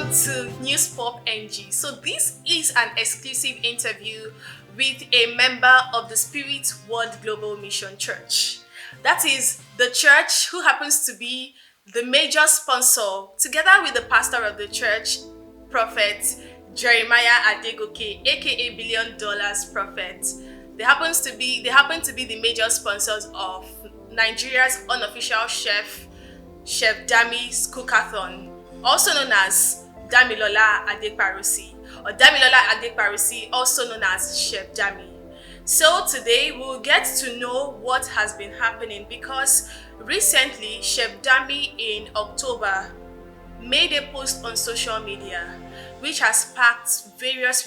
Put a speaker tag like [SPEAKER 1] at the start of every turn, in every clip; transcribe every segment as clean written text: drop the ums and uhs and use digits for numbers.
[SPEAKER 1] welcome to News Pop NG. So this is an exclusive interview with a member of the Spirit World Global Mission Church. That is the church who happens to be the major sponsor, together with the pastor of the church, Prophet Jeremiah Adegoke, aka Billion Dollars Prophet. They happen to be the major sponsors of Nigeria's unofficial Chef Dammy's Cookathon, also known as Damilola Adeparusi, or Damilola Adeparusi, also known as Chef Dammy. So today we'll get to know what has been happening, because recently Chef Dammy in October made a post on social media which has sparked various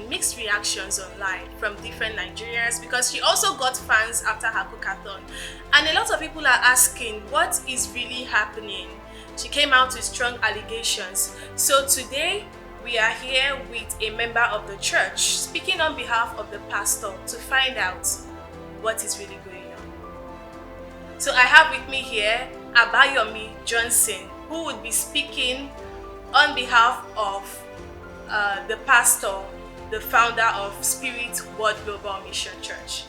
[SPEAKER 1] mixed reactions online from different Nigerians, because she also got fans after her cookathon. And a lot of people are asking what is really happening. She came out with strong allegations. So today we are here with a member of the church speaking on behalf of the pastor to find out what is really going on. So I have with me here Abayomi Johnson, who would be speaking on behalf of the pastor, the founder of Spirit World Global Mission Church.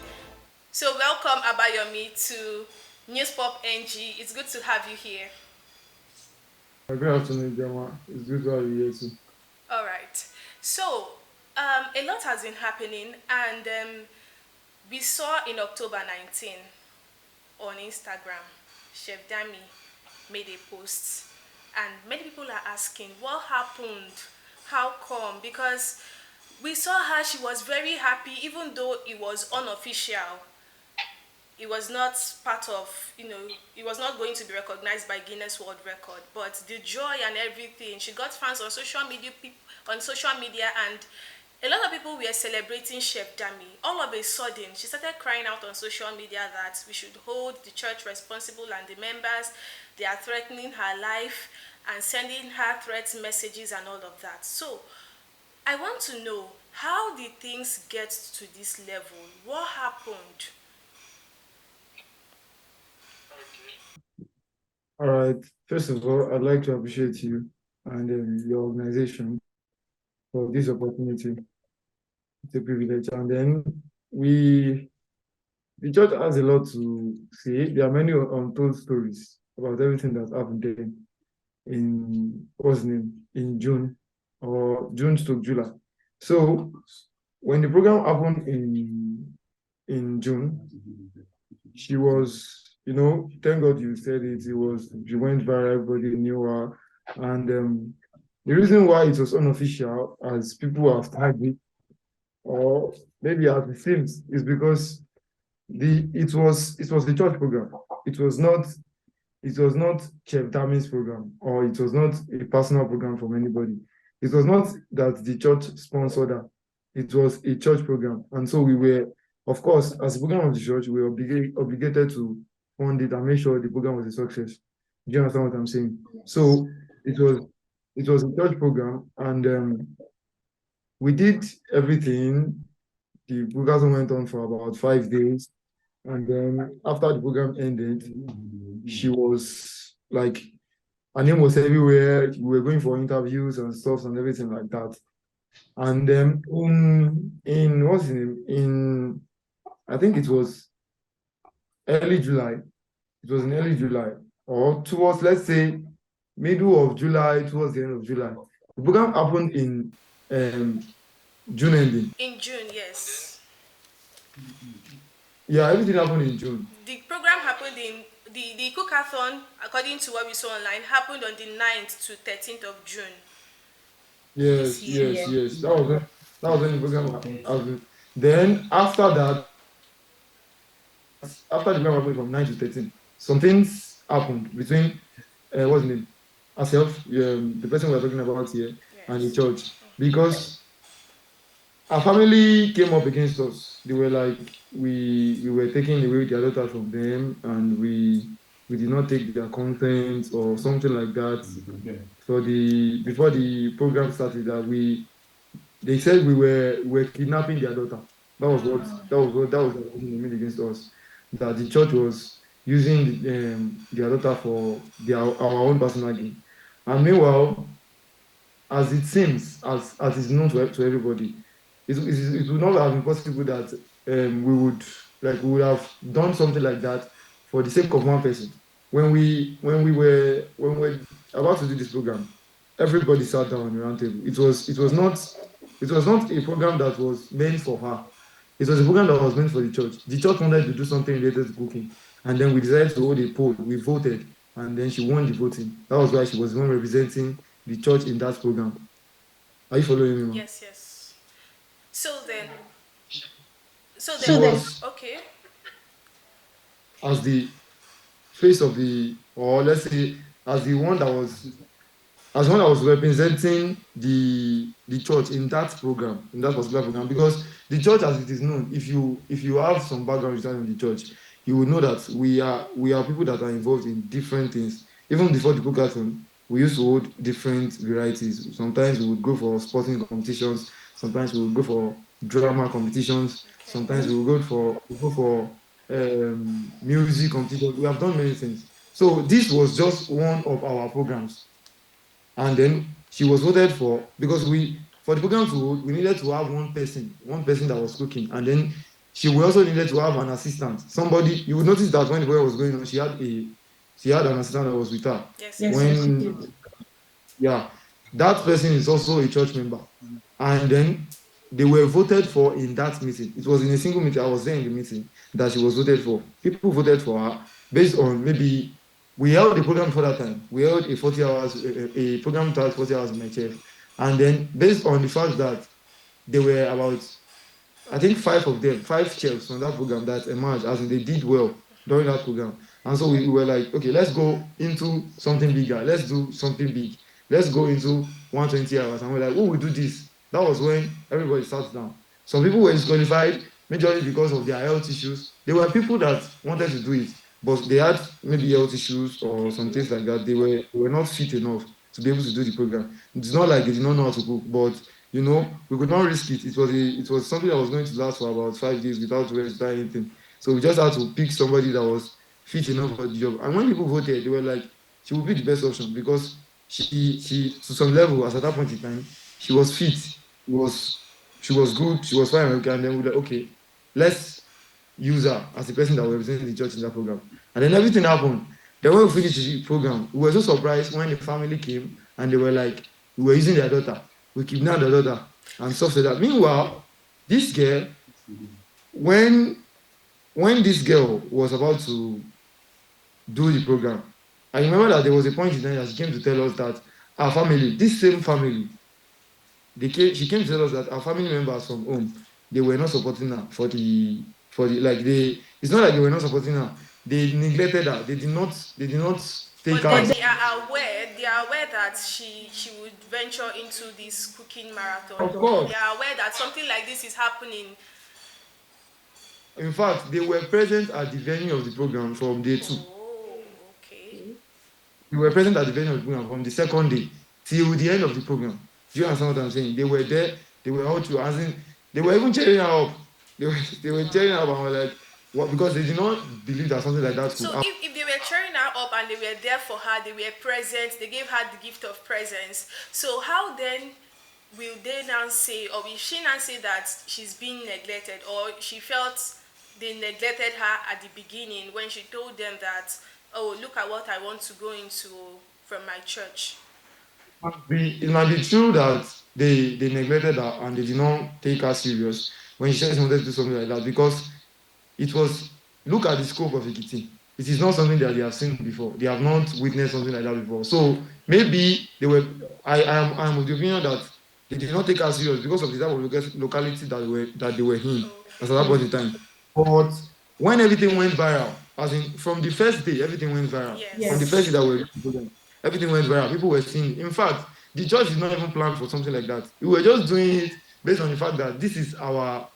[SPEAKER 1] So welcome, Abayomi, to News Pop NG. It's good to have you here.
[SPEAKER 2] Good afternoon, Gemma. It's good to have you here too.
[SPEAKER 1] All right. So a lot has been happening, and we saw in October 19 on Instagram, Chef Dammy made a post, and many people are asking what happened, how come, because we saw her, she was very happy, even though it was unofficial. It was not part of, it was not going to be recognized by Guinness World Record, but the joy and everything, she got fans on social media, and a lot of people were celebrating Chef Dammy. All of a sudden, she started crying out on social media that we should hold the church responsible, and the members, they are threatening her life and sending her threat messages and all of that. So I want to know, how did things get to this level? What happened?
[SPEAKER 2] All right. First of all, I'd like to appreciate you and your organization for this opportunity. It's a privilege. And then we, the church has a lot to say. There are many untold stories about everything that happened there in what's the name in June or June to July. So when the program happened in June, she was, thank God you said it. She went viral, everybody knew her. And the reason why it was unofficial, as people have tagged it, or maybe as it seems, is because it was the church program. It was not Chef Dammy's program, or it was not a personal program from anybody. It was not that the church sponsored that. It was a church program. And so we were, of course, as a program of the church, we were obligated to fund it and make sure the program was a success. Do you understand what I'm saying? So it was it was a church program, and we did everything. The program went on for about 5 days. And then after the program ended, she was like, her name was everywhere. We were going for interviews and stuff and everything like that. And then in what's his name? In I think it was early July. It was in early July, or towards, let's say, middle of July, towards the end of July. The program happened in um, June ending.
[SPEAKER 1] In June, yes.
[SPEAKER 2] Yeah, everything happened in June.
[SPEAKER 1] The program happened in the cookathon, according to what we saw online, happened on the 9th to 13th of June this
[SPEAKER 2] Yes,
[SPEAKER 1] year.
[SPEAKER 2] yes, yes. That was when the program happened. Then after the program happened from 9 to 13, some things happened between what's the name? Herself, the person we're talking about here, and the
[SPEAKER 1] Yes.
[SPEAKER 2] church. Because our family came up against us. They were like, we were taking away their daughter from them, and we did not take their consent or something like that. For the before the program started, that we they said we were kidnapping their daughter. That was the accusation they made against us. That the church was using their daughter for our own personal gain. And meanwhile, as it seems, as is known to everybody, it would not have been possible that we would have done something like that for the sake of one person. When we were about to do this program, everybody sat down on the round table. It was not a program that was meant for her. It was a program that was meant for the church. The church wanted to do something related to cooking, and then we decided to hold a poll. We voted, and then she won the voting. That was why she was the one representing the church in that program. Are you following me, man?
[SPEAKER 1] Yes, yes. So then, so
[SPEAKER 2] She
[SPEAKER 1] then,
[SPEAKER 2] was
[SPEAKER 1] okay.
[SPEAKER 2] as the face of the, or let's say, as the one that was as one that was representing the church in that program, in that particular program, because the church, as it is known, if you have some background regarding the church, you will know that we are people that are involved in different things. Even before the Cookathon, we used to hold different varieties. Sometimes we would go for sporting competitions. Sometimes we would go for drama competitions.
[SPEAKER 1] Okay.
[SPEAKER 2] Sometimes we go for music competitions. We have done many things. So this was just one of our programs, and then she was voted for because for the program to hold, we needed to have one person that was cooking, and then we also needed to have an assistant. Somebody, you would notice that when the program was going on, she had an assistant that was with her.
[SPEAKER 1] Yes,
[SPEAKER 3] Yes,
[SPEAKER 1] yes.
[SPEAKER 3] yes, she
[SPEAKER 2] When
[SPEAKER 3] did.
[SPEAKER 2] Yeah, that person is also a church member. And then they were voted for in that meeting. It was in a single meeting. I was there in the meeting that she was voted for. People voted for her based on maybe we held a program for that time. We held a 40 hours, a program that 40 hours in my chef. And then based on the fact that there were about, I think, five of them, five chefs from that program that emerged, as in they did well during that program. And so we were like, okay, let's go into something bigger. Let's do something big. Let's go into 120 hours. And we're like, oh, we do this. That was when everybody sat down. Some people were disqualified, majorly because of their health issues. There were people that wanted to do it, but they had maybe health issues or
[SPEAKER 1] Okay.
[SPEAKER 2] some things like that. They were not fit enough to be able to do the program. It's not like they did not know how to cook, but we could not risk it. It was something that was going to last for about 5 days without rest, without anything. So we just had to pick somebody that was fit enough for the job. And when people voted, they were like, she would be the best option because she to some level, as at that point in time, she was fit. She was good. She was fine. And then we were like, okay, let's use her as the person that will represent the church in that program. And then everything happened. Then when we finished the program, we were so surprised when the family came and they were like, we were using their daughter. We kidnapped their daughter and stuff like that. Meanwhile, this girl, when this girl was about to do the program, I remember that there was a point in time that she came to tell us that our family, this same family, she came to tell us that our family members from home, they were not supporting her for the like it's not like they were not supporting her. They neglected her. They did not take
[SPEAKER 1] But
[SPEAKER 2] her
[SPEAKER 1] then
[SPEAKER 2] as,
[SPEAKER 1] they are aware that she would venture into this cooking marathon.
[SPEAKER 2] of course.
[SPEAKER 1] They are aware that something like this is happening.
[SPEAKER 2] In fact, they were present at the venue of the program from day two.
[SPEAKER 1] Oh, okay.
[SPEAKER 2] We were present at the venue of the program from the second day till the end of the program. Do you understand what I'm saying? They were there. They were out to, as in, they were even cheering her up. They were cheering her up and were like, what? Because they did not believe that something like that could
[SPEAKER 1] So
[SPEAKER 2] happen.
[SPEAKER 1] if they were cheering her up and they were there for her, they were present, they gave her the gift of presence. So how then will they now say, or will she now say that she's being neglected, or she felt they neglected her at the beginning when she told them that, oh, look at what I want to go into from my church?
[SPEAKER 2] It might be true that they neglected her and they did not take her serious when she said she wanted to do something like that because it was, look at the scope of Ekiti. It is not something that they have seen before. They have not witnessed something like that before. So maybe they were. I am of the opinion that they did not take us serious because of the type of locality that they were in as at that point in time. But when everything went viral, as in from the first day, everything went viral. From the
[SPEAKER 1] Yes.
[SPEAKER 2] first day
[SPEAKER 3] Yes.
[SPEAKER 2] that we were doing the program, everything went viral. People were seeing. In fact, the church did not even plan for something like that. We were just doing it based on the fact that this is our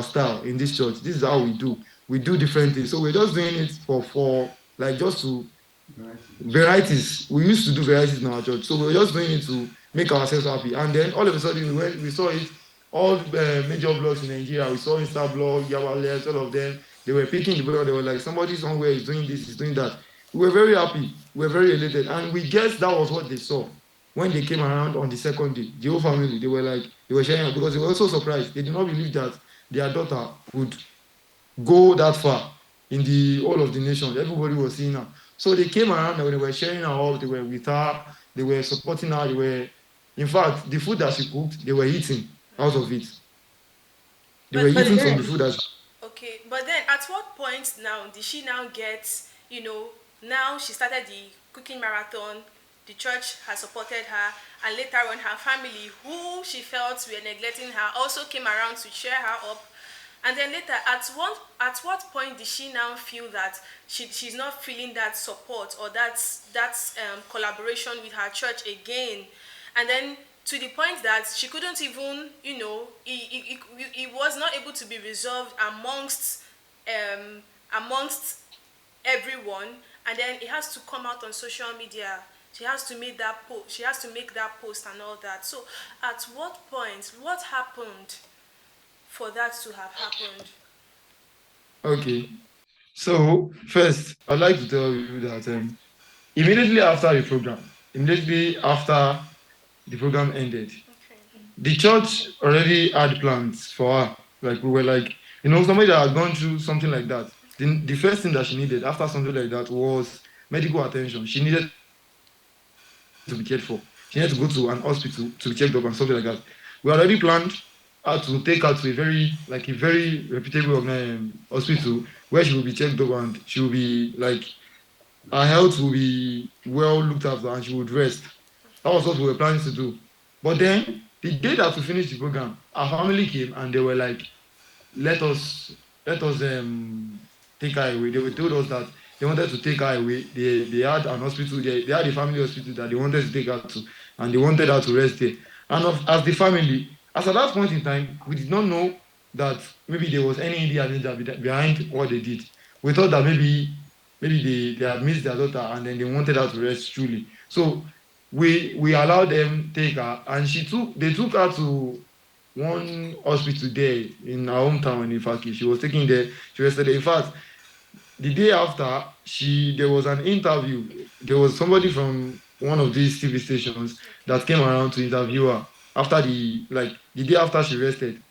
[SPEAKER 2] style in this church. This is how we do. We do different things. So we're just doing it for like just to varieties. We used to do varieties in our church. So we were just doing it to make ourselves happy. And then all of a sudden we saw it, all major blogs in Nigeria. We saw Insta blog, Yawales, all of them. They were picking the blog. They were like, somebody somewhere is doing this, is doing that. We were very happy. We were very elated. And we guessed that was what they saw. when they came around on the second day, the whole family, they were sharing because they were also surprised. They did not believe that their daughter would go that far in the whole of the nation. Everybody was seeing her. So they came around and they were sharing her up, they were with her, they were supporting her, in fact, the food that she cooked, they were eating out of it. They were
[SPEAKER 1] But
[SPEAKER 2] eating from the food that
[SPEAKER 1] okay, but then at what point now did she now get, now she started the cooking marathon, the church has supported her, and later on her family, who she felt were neglecting her, also came around to cheer her up. And then later, at what point did she now feel that she's not feeling that support or that collaboration with her church again? And then to the point that she couldn't even, it was not able to be resolved um amongst everyone, and then it has to come out on social media. She has to make that post and all that. So at what point, what happened for that to have happened?
[SPEAKER 2] okay. So first, I'd like to tell you that immediately after the program ended,
[SPEAKER 1] Okay.
[SPEAKER 2] the church already had plans for her. Like we were like, somebody that had gone through something like that. The first thing that she needed after something like that was medical attention. She needed to be cared for. She needed to go to an hospital to be checked up and something like that. We already planned to take her to a very reputable hospital where she will be checked up and she will be like her health will be well looked after and she would rest. That was what we were planning to do. But then the day that we finished the program, our family came and they were like, let us let us take her away. They told us that they wanted to take her away. They had an hospital, they had a family hospital that they wanted to take her to, and they wanted her to rest there. And as the family, as at that point in time, we did not know that maybe there was any Indian agenda behind what they did. We thought that maybe they had missed their daughter and then they wanted her to rest truly. So we allowed them take her and they took her to one hospital there in our hometown in Ifaki. She was taken there. She rested there. In fact, the day after, there was an interview. There was somebody from one of these TV stations that came around to interview her after the day after she rested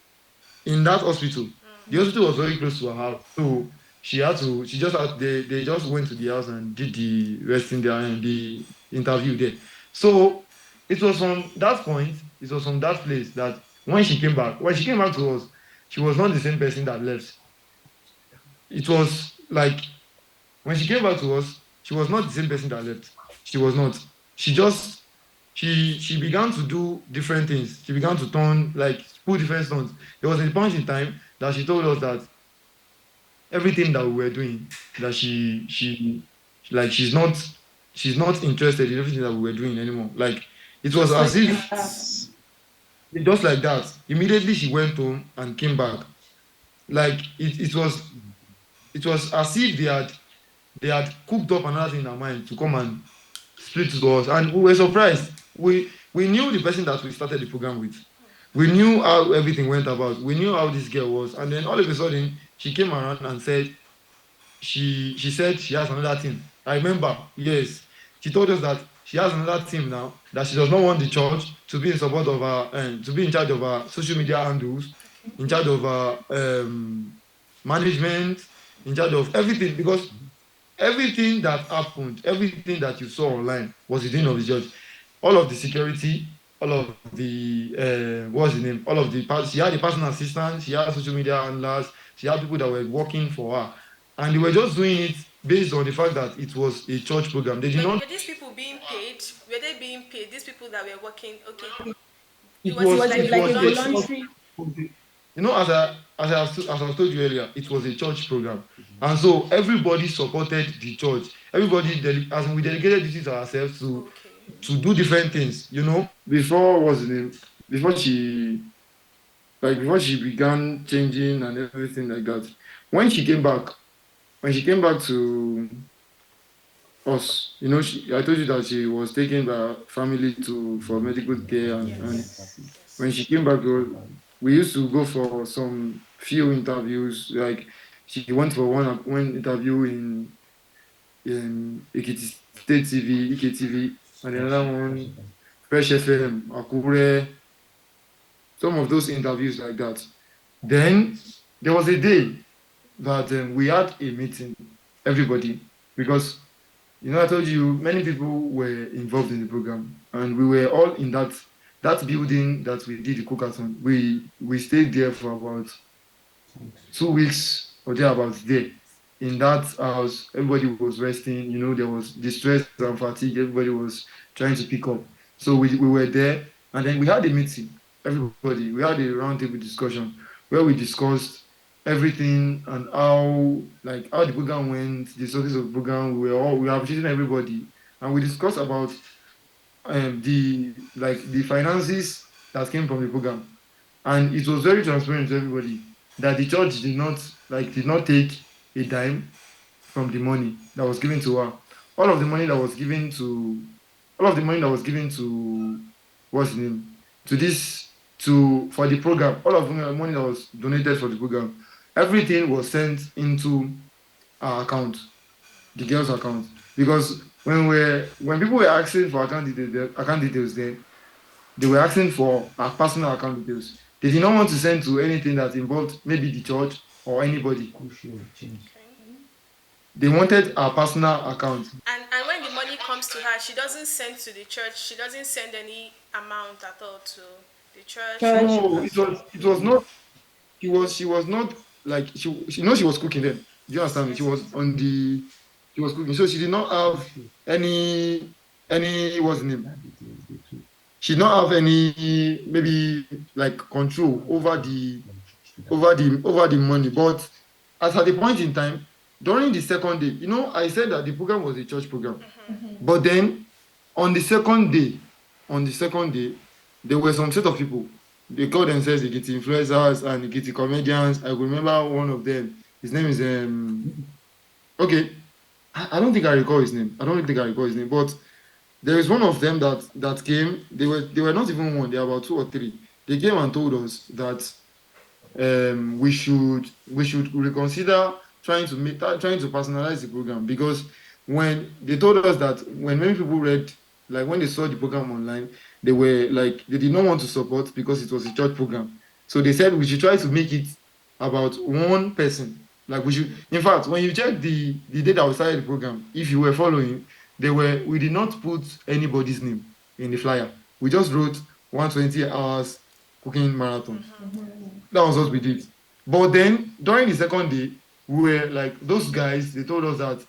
[SPEAKER 2] in that hospital. The hospital was very close to her house, so she just had they just went to the house and did the resting there and the interview there. So it was from that place that when she came back to us, she was not the same person that left. It was like when she came back to us, she was not the same person that left. She was not. She just she began to do different things. She began to turn like pull different stunts. There was a point in time that she told us that everything that we were doing, that like she's not interested in everything that we were doing anymore. Like it was
[SPEAKER 1] Just
[SPEAKER 2] as
[SPEAKER 1] like
[SPEAKER 2] if
[SPEAKER 1] that.
[SPEAKER 2] just like that. Immediately she went home and came back. Like it was as if they had cooked up another thing in our mind to come and split to us, and we were surprised. We knew the person that we started the program with. We knew how everything went about. We knew how this girl was, and then all of a sudden she came around and said she said she has another team. I remember, yes, she told us that she has another team now. That she does not want the church to be in support of her, to be in charge of her social media handles, in charge of her management, in charge of everything because everything that happened, everything that you saw online was the doing of the church. All of the security, all of the what's the name? All of the she had a personal assistant, she had social media handlers, she had people that were working for her, and they were just doing it based on the fact that it was a church program. They did not.
[SPEAKER 1] Were these people being paid? Were they being paid? These people that were working, okay.
[SPEAKER 2] It
[SPEAKER 1] Was it
[SPEAKER 2] was
[SPEAKER 1] like
[SPEAKER 2] it
[SPEAKER 1] a
[SPEAKER 2] was a
[SPEAKER 1] voluntary?
[SPEAKER 2] church. As I told you earlier, it was a church program, and so everybody supported the church. As in we delegated duties to ourselves
[SPEAKER 1] Okay.
[SPEAKER 2] to do different things. Before what's the name? Before before she began changing and everything like that. When she came back, when she came back to us, I told you that she was taken by her family to for medical care, and
[SPEAKER 1] Yes.
[SPEAKER 2] when
[SPEAKER 1] Yes.
[SPEAKER 2] she came back, we used to go for some few interviews. Like she went for one interview in Ekiti State TV, EKTV, and another one. Fresh FM, Akure, some of those interviews like that. Then there was a day that we had a meeting, everybody, because I told you many people were involved in the program, and we were all in that building that we did the Cookathon. We stayed there for about 2 weeks or thereabouts there in that house. Everybody was resting, there was distress and fatigue. Everybody was trying to pick up. So we were there, and then we had a meeting. Everybody, we had a roundtable discussion where we discussed everything and how the program went, the success of the program. We were appreciating everybody, and we discussed about the finances that came from the program, and it was very transparent to everybody that the church did not take a dime from the money that was given to her. All of the money that was given to all of the money that was given to what's the name to this to for the program, all of the money that was donated for the program, everything was sent into our account, the girls' account. Because when people were asking for account details, then they were asking for our personal account details. They did not want to send to anything that involved maybe the church or anybody.
[SPEAKER 1] Okay.
[SPEAKER 2] They wanted our personal account.
[SPEAKER 1] And when the money comes to her, she doesn't send to the church. She doesn't send any amount at all to the church or the
[SPEAKER 2] No,
[SPEAKER 1] pastor.
[SPEAKER 2] it was not. She was not like she was cooking then. Do you understand me?
[SPEAKER 1] Yes, yes.
[SPEAKER 2] She was cooking, so she did not have any what's the name? She did not have any maybe like control over the money. But at the point in time, during the second day, I said that the program was a church program. But then on the second day, on the second day, there were some set of people. They call themselves the Giti influencers and the Giti comedians. I remember one of them. His name is okay. I don't think I recall his name. I don't really think I recall his name, but there is one of them that came. They were not even one. They were about two or three. They came and told us that we should reconsider trying to personalize the program, because when they told us that when many people read, like when they saw the program online, they were like they did not want to support because it was a church program. So they said we should try to make it about one person. Like we should, in fact, when you check the day that we started the program, if you were following, we did not put anybody's name in the flyer. We just wrote 120 hours cooking marathon. That was what we did. But then during the second day, we were like those guys. They told us that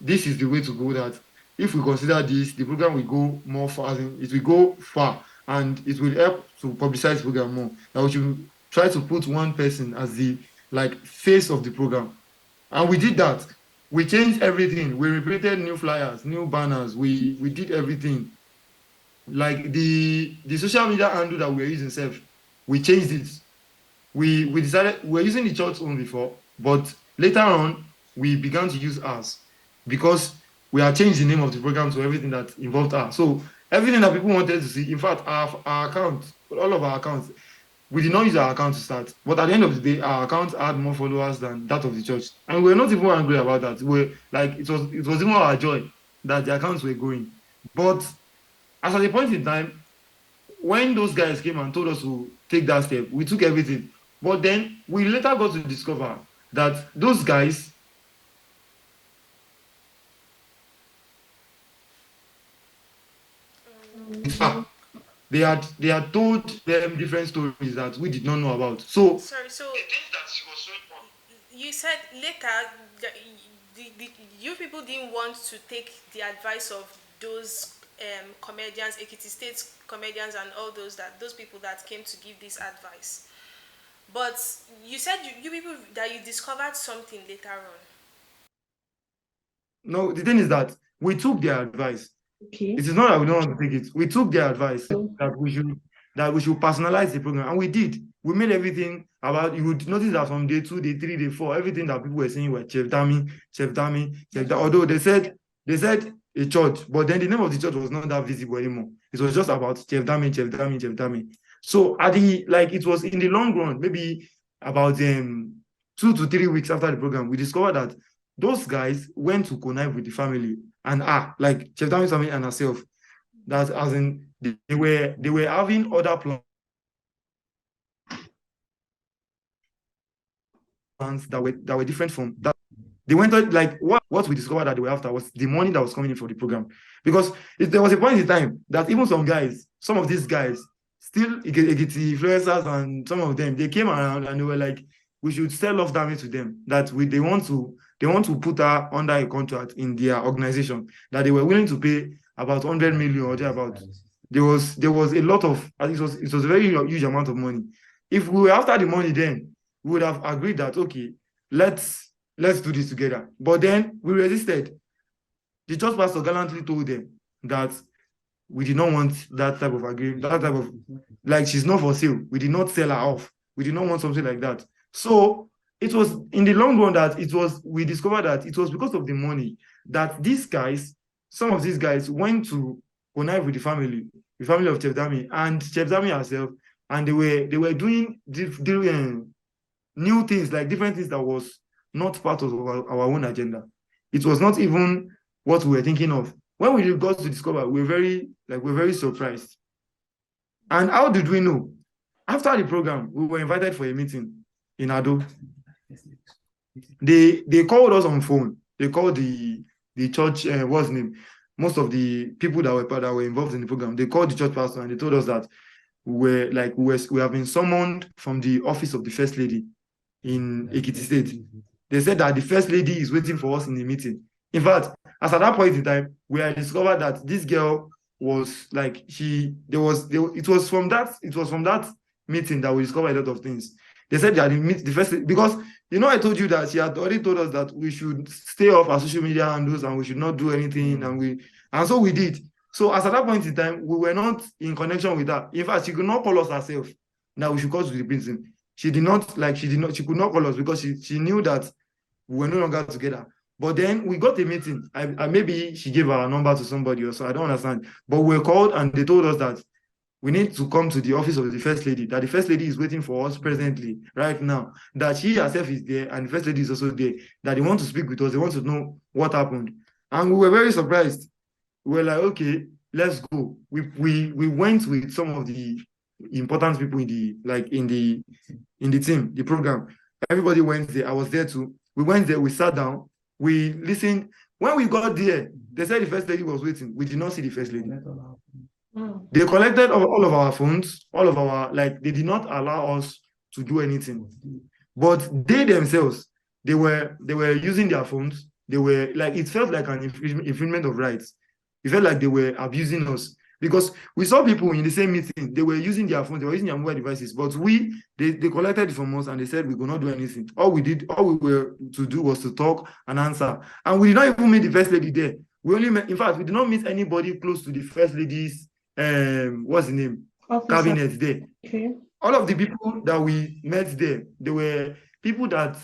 [SPEAKER 2] this is the way to go. That if we consider this, the program will go more far. It will go far, and it will help to publicize the program more. That we should try to put one person as the like face of the program, and we did that. We changed everything. We reprinted new flyers, new banners. We did everything. Like the social media handle that we were using, self, we changed it. We decided we were using the church own before, but later on we began to use ours because we had changed the name of the program to everything that involved us. So everything that people wanted to see, in fact, our account, all of our accounts, we did not use our account to start. But at the end of the day, our account had more followers than that of the church. And we were not even angry about that. We were like it was even our joy that the accounts were growing. But as at a point in time, when those guys came and told us to take that step, we took everything. But then we later got to discover that those guys, they had told them different stories that we did not know about. So
[SPEAKER 1] Sorry, so you said later that you people didn't want to take the advice of those comedians, Ekiti State comedians, and all those people that came to give this advice. But you said you people that you discovered something later on.
[SPEAKER 2] no, the thing is that we took their advice.
[SPEAKER 3] Okay.
[SPEAKER 2] It is not that we don't want to take it. We took their advice that we should personalize the program, and we did. We made everything about. You would notice that from day 2, day 3, day 4, everything that people were saying were Chef Dammy, Chef Dammy, Chef Dammy. Although they said a church, but then the name of the church was not that visible anymore. It was just about Chef Dammy, Chef Dammy, Chef Dammy. So it was in the long run, maybe about 2 to 3 weeks after the program, we discovered that those guys went to connive with the family and like Chef Dammy's family and herself. That as in they were having other plans that were different from that. They went on, like what we discovered that they were after was the money that was coming in for the program. Because there was a point in time that even some of these guys, still Egiti influencers and some of them, they came around and they were like, we should sell off Dammy to them. That they want to put her under a contract in their organization, that they were willing to pay about 100 million or thereabout. There was a lot of, it was a very huge amount of money. If we were after the money then, we would have agreed that okay, let's do this together. But then we resisted. The church pastor gallantly told them that we did not want that type of agreement, that type of, like, she's not for sale. We did not sell her off. We did not want something like that. So it was in the long run that we discovered that it was because of the money that some of these guys went to connive with the family of Chef Dammy and Chef Dammy herself, and they were doing new things, like different things that was not part of our own agenda. It was not even what we were thinking of. When we got to discover, we're very surprised. And how did we know? After the program, we were invited for a meeting in Ado. They called us on phone. They called the church, what's the name? Most of the people that were involved in the program, they called the church pastor and they told us that we have been summoned from the office of the First Lady in Ekiti State. They said that the First Lady is waiting for us in the meeting. In fact, as at that point in time, we had discovered that this girl was like it was from that meeting that we discovered a lot of things. They said that the first, because I told you that she had already told us that we should stay off our social media handles and we should not do anything, and so we did. So as at that point in time, we were not in connection with her. In fact, she could not call us herself. Now we should call to the prison. She could not call us because she knew that we were no longer together. But then we got a meeting. Maybe she gave our number to somebody or so. I don't understand. But we were called and they told us that we need to come to the office of the First Lady, that the First Lady is waiting for us presently, right now, that she herself is there and the First Lady is also there, that they want to speak with us. They want to know what happened. And we were very surprised. We were like, okay, let's go. We went with some of the important people in the team, the program. Everybody went there. I was there too. We went there, we sat down, we listened. When we got there, they said the First Lady was waiting. We did not see the First Lady. They collected all of our phones, they did not allow us to do anything. But they themselves, they were using their phones. They were like, it felt like an infringement of rights. It felt like they were abusing us. Because we saw people in the same meeting, they were using their phones, they were using their mobile devices, but they collected it from us and they said we could not do anything. All we were to do was to talk and answer. And we did not even meet the First Lady there. We did not meet anybody close to the First Lady's, what's the name? Officer. Cabinet there. Okay. All of the people that we met there, they were people that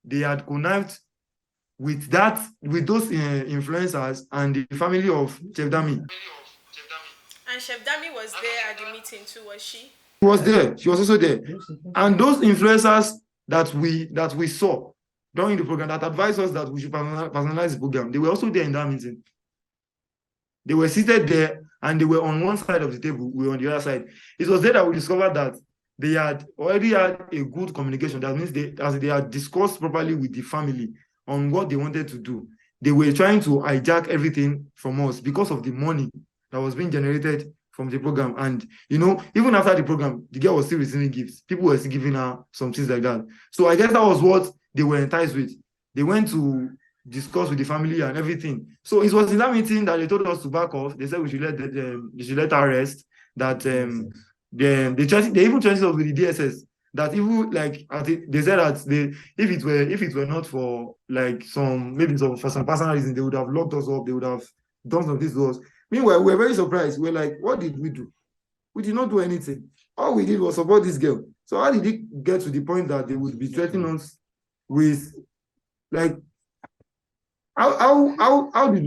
[SPEAKER 2] they had connived with those influencers and the family of Chef Dammy.
[SPEAKER 1] And Chef Dammy was there at the meeting too, was she?
[SPEAKER 2] She was there. She was also there. And those influencers that we saw during the program that advised us that we should personalize the program, they were also there in that meeting. They were seated there and they were on one side of the table, we were on the other side. It was there that we discovered that they had already had a good communication. That means they had discussed properly with the family on what they wanted to do. They were trying to hijack everything from us because of the money that was being generated from the program. And, even after the program, the girl was still receiving gifts. People were still giving her some things like that. So I guess that was what they were enticed with. They went to discuss with the family and everything. So it was in that meeting that they told us to back off. They said we should let her rest. That they even changed us with the DSS. That even they said that if it were not for for some personal reason, they would have locked us up. They would have done some of this to us. Meanwhile, we were very surprised. We're like, what did we do? We did not do anything. All we did was support this girl. So how did it get to the point that they would be threatening us with, how did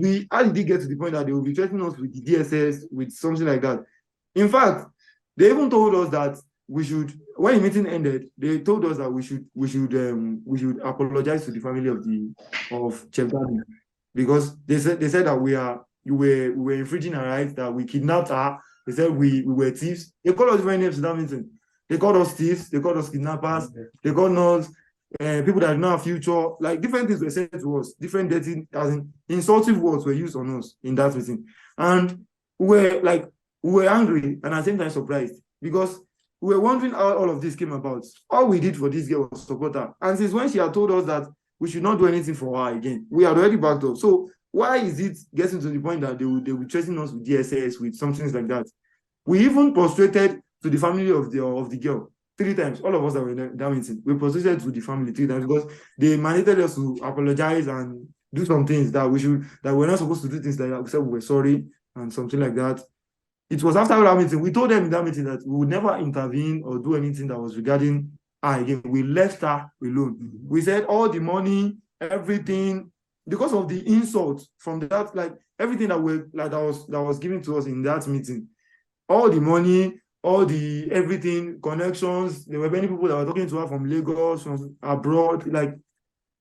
[SPEAKER 2] it get to the point that they would be threatening us with the DSS, with something like that? In fact, they even told us that we should, when the meeting ended, they told us that we should apologize to the family of Chef Dammy, because they said that we are we were infringing her rights, that we kidnapped her. They said we were thieves. They called us different names in that meeting. They called us thieves. They called us kidnappers. They called us people that did not have future. Like different things were said to us. Different dirty, as in insultive words were used on us in that meeting. And we were angry and at the same time surprised, because we were wondering how all of this came about. All we did for this girl was support her. And since when she had told us that we should not do anything for her again, we had already backed up. So why is it getting to the point that they will threaten us with DSS, with some things like that? We even prostrated to the family of the girl 3 times. All of us that were in that meeting, we prostrated to the family 3 times, because they mandated us to apologize and do some things that we're not supposed to do, things like that. We said we were sorry and something like that. It was after that meeting, we told them in that meeting that we would never intervene or do anything that was regarding her again. We left her alone. Mm-hmm. We said all the money, everything, because of the insult from that, like everything that was given to us in that meeting, all the money, all the everything, connections. There were many people that were talking to her from Lagos, from abroad. Like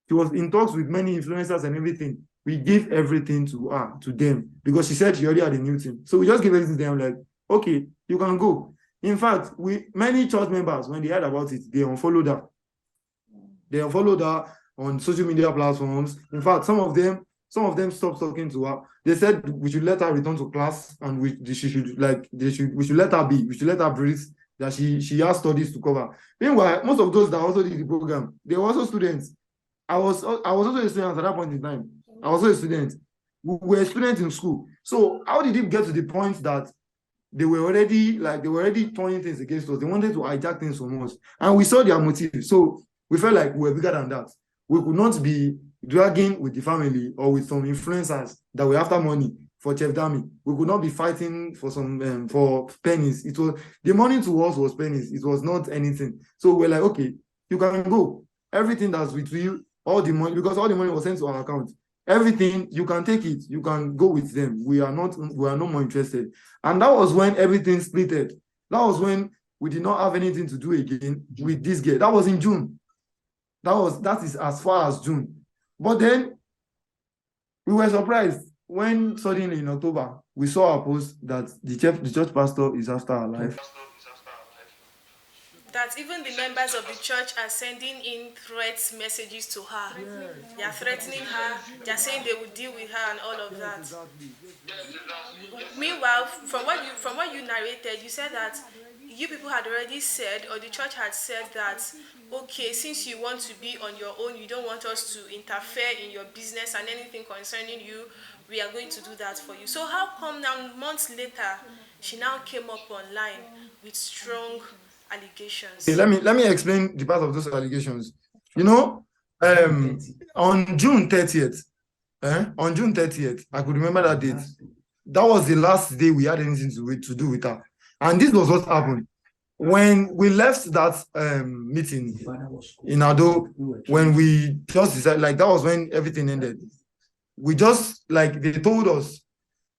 [SPEAKER 2] she was in talks with many influencers and everything. We gave everything to her, to them, because she said she already had a new team. So we just gave everything to them, like, okay, you can go. In fact, many church members, when they heard about it, they unfollowed her. They unfollowed her on social media platforms. In fact, some of them stopped talking to her. They said we should let her return to class, and we should let her be. We should let her breathe. That she has studies to cover. Meanwhile, most of those that also did the program, they were also students. I was also a student at that point in time. I was also a student. We were students in school. So how did it get to the point that they were already turning things against us? They wanted to hijack things from us, and we saw their motive. So we felt like we were bigger than that. We could not be dragging with the family or with some influencers that were after money for Chef Dammy. We could not be fighting for some for pennies. It was the money to us was pennies. It was not anything. So we're like, okay, you can go. Everything that's with you, all the money, because all the money was sent to our account. Everything, you can take it. You can go with them. We are no more interested. And that was when everything splitted. That was when we did not have anything to do again with this girl. That was in June. That is as far as June. But then we were surprised when suddenly in October we saw a post that the church pastor is after our life.
[SPEAKER 1] That even the members of the church are sending in threats messages to her. Yes. They are threatening her. They are saying they will deal with her and all of that. Exactly. Meanwhile, from what you narrated, you said that you people had already said, or the church had said that, okay, since you want to be on your own, you don't want us to interfere in your business and anything concerning you, we are going to do that for you. So how come now, months later, she now came up online with strong allegations?
[SPEAKER 2] Okay, let me explain the part of those allegations. You know, on June 30th, I could remember that date. That was the last day we had anything to do with her. And this was what happened. When we left that meeting in Ado, when we just decided, like, that was when everything ended. We just, like, they told us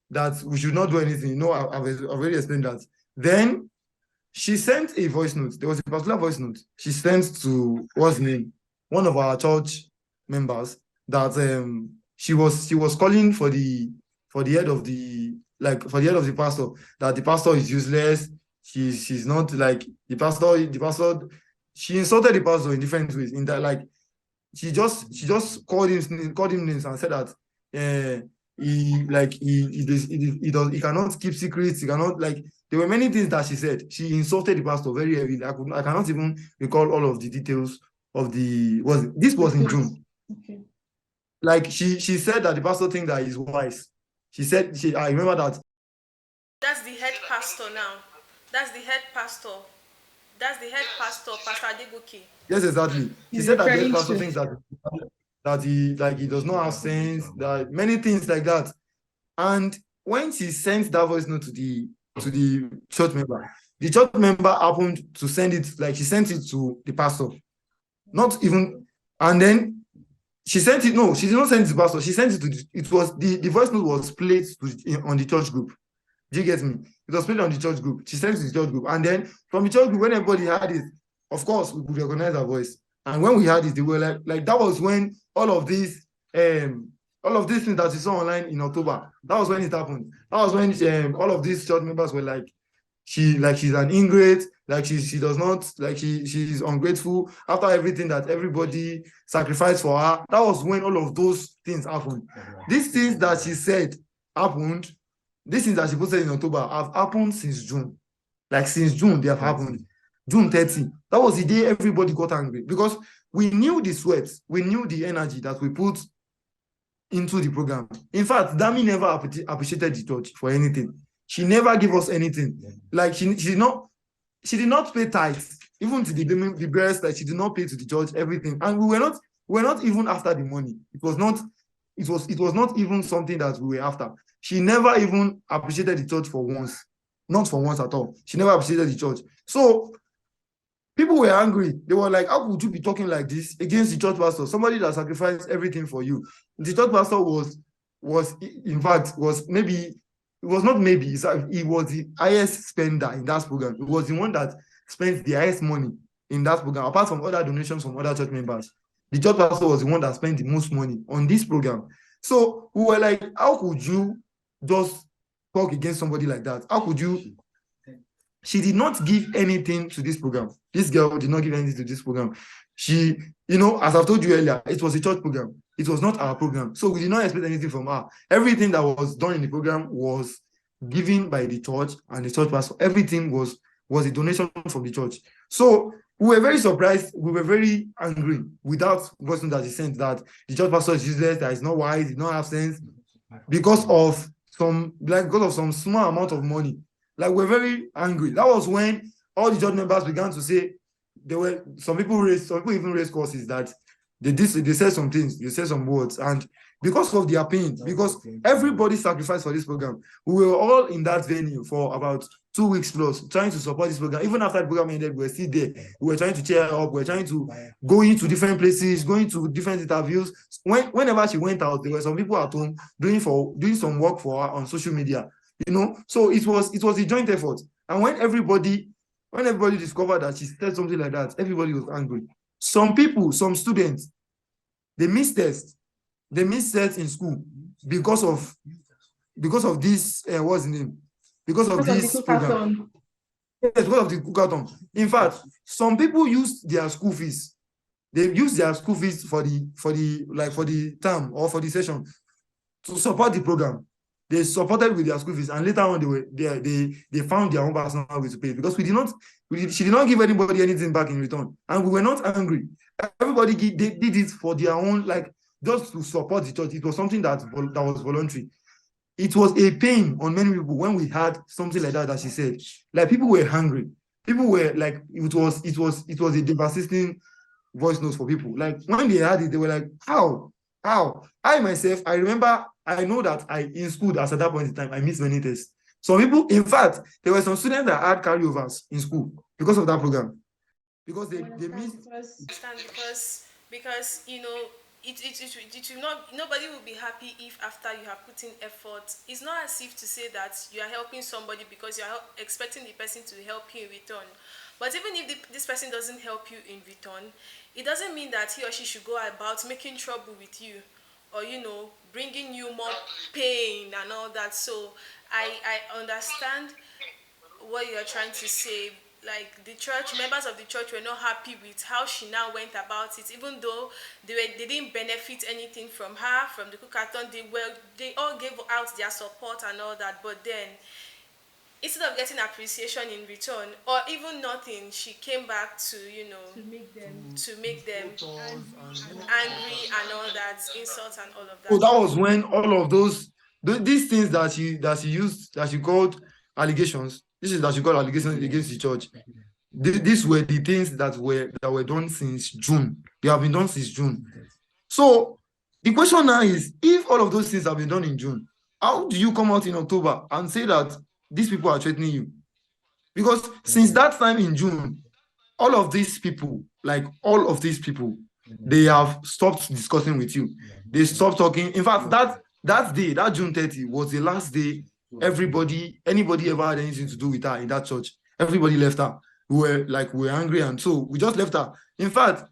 [SPEAKER 2] that we should not do anything. You know, I've already explained that. Then she sent a voice note. There was a particular voice note she sent to, what's the name? One of our church members, that she was calling for the head of the pastor, that the pastor is useless. She's not like the pastor. She insulted the pastor in different ways. In that, like, she just called him names and said that he cannot keep secrets. He cannot, like, there were many things that she said. She insulted the pastor very heavily. I cannot even recall all of the details of this was in June. Okay. Like, she said that the pastor thinks that he's wise. I remember that.
[SPEAKER 1] That's the head pastor now. That's the head pastor, Pastor Adegoke.
[SPEAKER 2] Yes, exactly. She said that the head pastor thinks that he does not have sense, that many things like that. And when she sent that voice note to the church member, the church member happened to send it, like, she sent it to the pastor. Not even, and then she sent it, no, she did not send it to the pastor, she sent it to the voice note was played on the church group. Do you get me? It was played on the church group. She sent it to the church group. And then from the church group, when everybody heard it, of course, we could recognize her voice. And when we heard it, they were like that was when all of these All of these things that you saw online in October, that was when it happened. That was when all of these church members were like, she's an ingrate, like she does not, like she's ungrateful after everything that everybody sacrificed for her. That was when all of those things happened. These things that she said happened, these things that she posted in October have happened since June. Like since June, they have happened. June 30. That was the day everybody got angry because we knew the sweat, we knew the energy that we put into the program. In fact, Dammy never appreciated the church for anything. She never gave us anything. Like she did not pay tithes, even to the barest, that she did not pay to the church, everything. And we were not even after the money. It was not even something that we were after. She never even appreciated the church for once. Not for once at all. She never appreciated the church. So people were angry. They were like, how could you be talking like this against the church pastor? Somebody that sacrificed everything for you. The church pastor was the highest spender in that program. It was the one that spent the highest money in that program, apart from other donations from other church members. The church pastor was the one that spent the most money on this program. So we were like, how could you just talk against somebody like that? How could you? She did not give anything to this program. This girl did not give anything to this program. She, as I've told you earlier, it was a church program. It was not our program. So we did not expect anything from her. Everything that was done in the program was given by the church and the church pastor. Everything was a donation from the church. So we were very surprised. We were very angry without voicing that sense that the church pastor is useless, that is not wise, did not have sense, because of some small amount of money. Like, we're very angry. That was when all the church members began to say, some people even raised causes that they said some things, they said some words, and because of their pain, because everybody sacrificed for this program, we were all in that venue for about 2 weeks plus, trying to support this program. Even after the program ended, we were still there. We were trying to cheer her up. We were trying to go into different places, going to different interviews. Whenever she went out, there were some people at home doing some work for her on social media. So it was a joint effort. And when everybody discovered that she said something like that, everybody was angry. Some students, they missed tests. They missed tests in school because of this, what's the name? Because of this program. Yes, because of the Cookathon. In fact, some people used their school fees. They used their school fees for the term or for the session to support the program. They supported with their school fees, and later on they found their own personal way to pay, because she did not give anybody anything back in return, and we were not angry. Everybody did it for their own, just to support the church. It was something that was voluntary. It was a pain on many people when we had something like that she said. Like, people were hungry. People were like, it was a devastating voice note for people. Like, when they had it, they were like, how? I myself, I remember, I know that in school, at that point in time, I missed many tests. Some people, in fact, there were some students that had carryovers in school because of that program. Because they missed.
[SPEAKER 1] Because it will not, nobody will be happy if after you have put in effort. It's not as if to say that you are helping somebody because you are expecting the person to help you in return. But even if this person doesn't help you in return, it doesn't mean that he or she should go about making trouble with you, or bringing you more pain and all that. So I understand what you're trying to say. Like, the church members of the church were not happy with how she now went about it, even though they didn't benefit anything from her, from the Cookathon. They all gave out their support and all that, but then instead of getting appreciation in return, or even nothing, she came back to make them angry and all that, insults and all of that.
[SPEAKER 2] So that was when all of these things that she used, that she called allegations. This is that she called allegations against the church. These were the things that were done since June. They have been done since June. So the question now is, if all of those things have been done in June, how do you come out in October and say that these people are threatening you? Because since that time in June, all of these people, they have stopped discussing with you. They stopped talking. In fact, that day, that June 30, was the last day anybody ever had anything to do with her in that church. Everybody left her. We were angry, and so we just left her. In fact,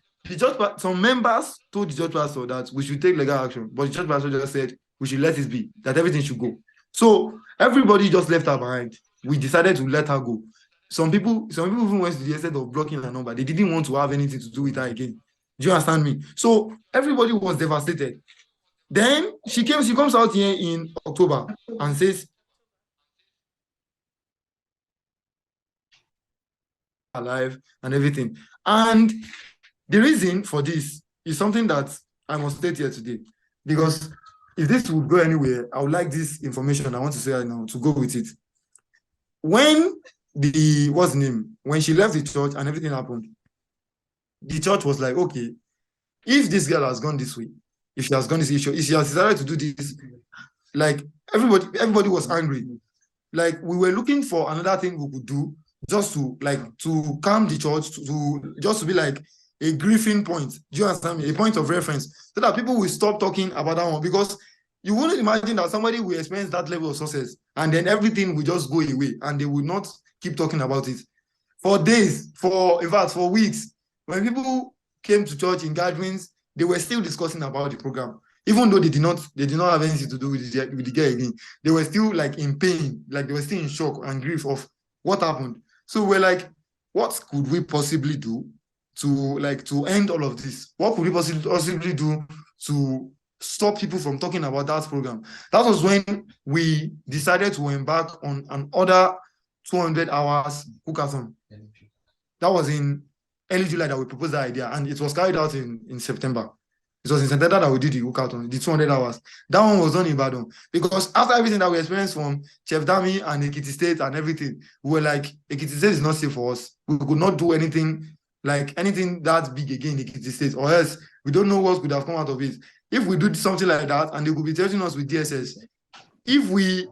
[SPEAKER 2] some members told the church pastor that we should take legal action, but the church pastor just said we should let it be, that everything should go. So everybody just left her behind. We decided to let her go. Some people even went to the extent of blocking her number. They didn't want to have anything to do with her again. Do you understand me? So everybody was devastated. Then she comes out here in October and says alive and everything. And the reason for this is something that I must state here today, because if this would go anywhere, I would like this information I want to say right now to go with it. When when she left the church and everything happened, the church was like, okay, if this girl has gone this way, if she has gone this issue, if she has decided to do this, like everybody was angry. Like we were looking for another thing we could do just to calm the church, just to be like a grieving point. Do you understand me? A point of reference, so that people will stop talking about that one, because you wouldn't imagine that somebody will experience that level of success and then everything will just go away and they will not keep talking about it for days, in fact, for weeks. When people came to church in gatherings, they were still discussing about the program, even though they did not have anything to do with the girl again. They were still like in pain, like they were still in shock and grief of what happened. So we're like, what could we possibly do to end all of this? What could we possibly do to stop people from talking about that program? That was when we decided to embark on another 200 hours Cookathon. That was in early July that we proposed that idea, and it was carried out in September. It was in September that we did the Cookathon, the 200 hours. That one was done in Ibadan, because after everything that we experienced from Chef Dammy and Ekiti State and everything, we were like, Ekiti State is not safe for us. We could not do anything that big again in Ekiti State, or else we don't know what could have come out of it. If we do something like that and they could be threatening us with DSS, if we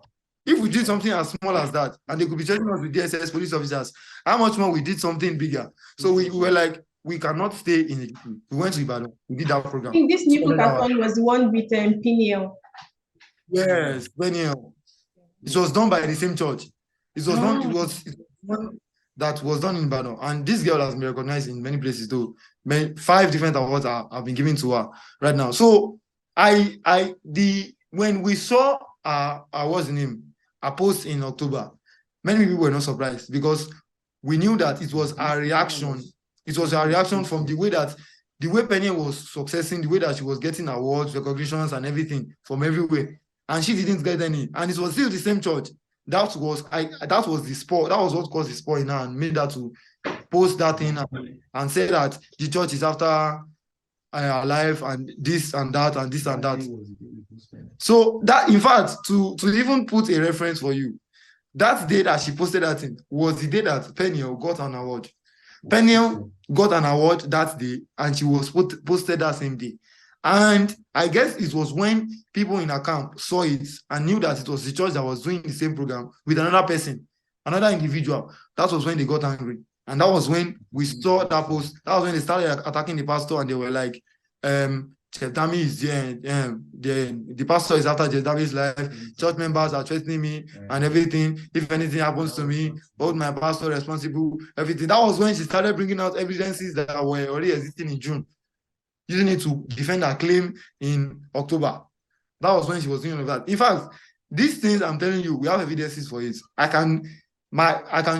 [SPEAKER 2] did something as small as that and they could be threatening us with DSS police officers, how much more we did something bigger? So we were like, we cannot stay in it. We went to Ibadan. We did that program.
[SPEAKER 3] I think this new Cookathon was the one with Peniel.
[SPEAKER 2] Yes, Peniel. It was done by the same church. It was one that was done in Ibadan. And this girl has been recognized in many places too. 5 different awards have been given to her right now. So when we saw a post in October, many people were not surprised, because we knew that it was a reaction. It was a reaction from the way Penny was successing, the way that she was getting awards, recognitions, and everything from everywhere, and she didn't get any. And it was still the same church. That was the sport. That was what caused the sport in her and made her to post that thing and say that the church is after her life and this and that and this and that. So that, in fact, to even put a reference for you, that day that she posted that thing was the day that Peniel got an award. Peniel got an award that day, and she was posted that same day. And I guess it was when people in her camp saw it and knew that it was the church that was doing the same program with another person, another individual. That was when they got angry. And that was when we saw that post. That was when they started attacking the pastor, and they were like, Chef Dammy is there. The pastor is after Chef Dammy's life. Church members are threatening me and everything. If anything happens to me, hold my pastor responsible, everything. That was when she started bringing out evidences that were already existing in June, using it to defend her claim in October. That was when she was doing all of that. In fact, these things I'm telling you, we have evidences for it. I can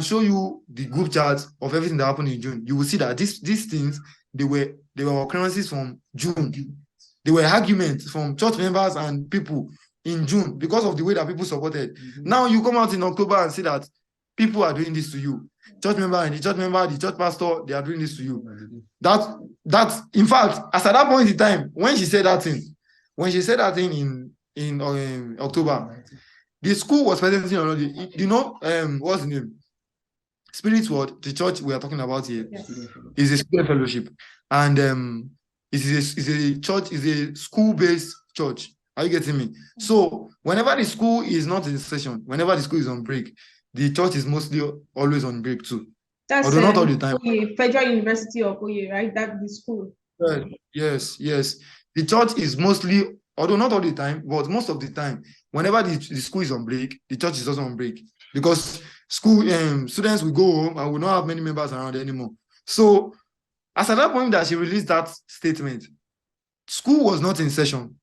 [SPEAKER 2] show you the group chart of everything that happened in June. You will see that these things, they were occurrences from June. They were arguments from church members and people in June because of the way that people supported. Now you come out in October and see that people are doing this to you. The church pastor, they are doing this to you. That in fact, as at that point in time, when she said that thing in October, the school was presenting already. You know, what's the name? Spirit World, the church we are talking about here, is a student fellowship, and is a school-based church. Are you getting me? So whenever the school is not in session, whenever the school is on break, the church is mostly always on break too.
[SPEAKER 3] That's
[SPEAKER 2] although not all the time.
[SPEAKER 3] Federal University of Oye, right? That's the school.
[SPEAKER 2] Yes. The church is mostly, although not all the time, but most of the time, whenever the school is on break, the church is also on break, because school students will go home and will not have many members around anymore. So As at that point that she released that statement, school was not in session.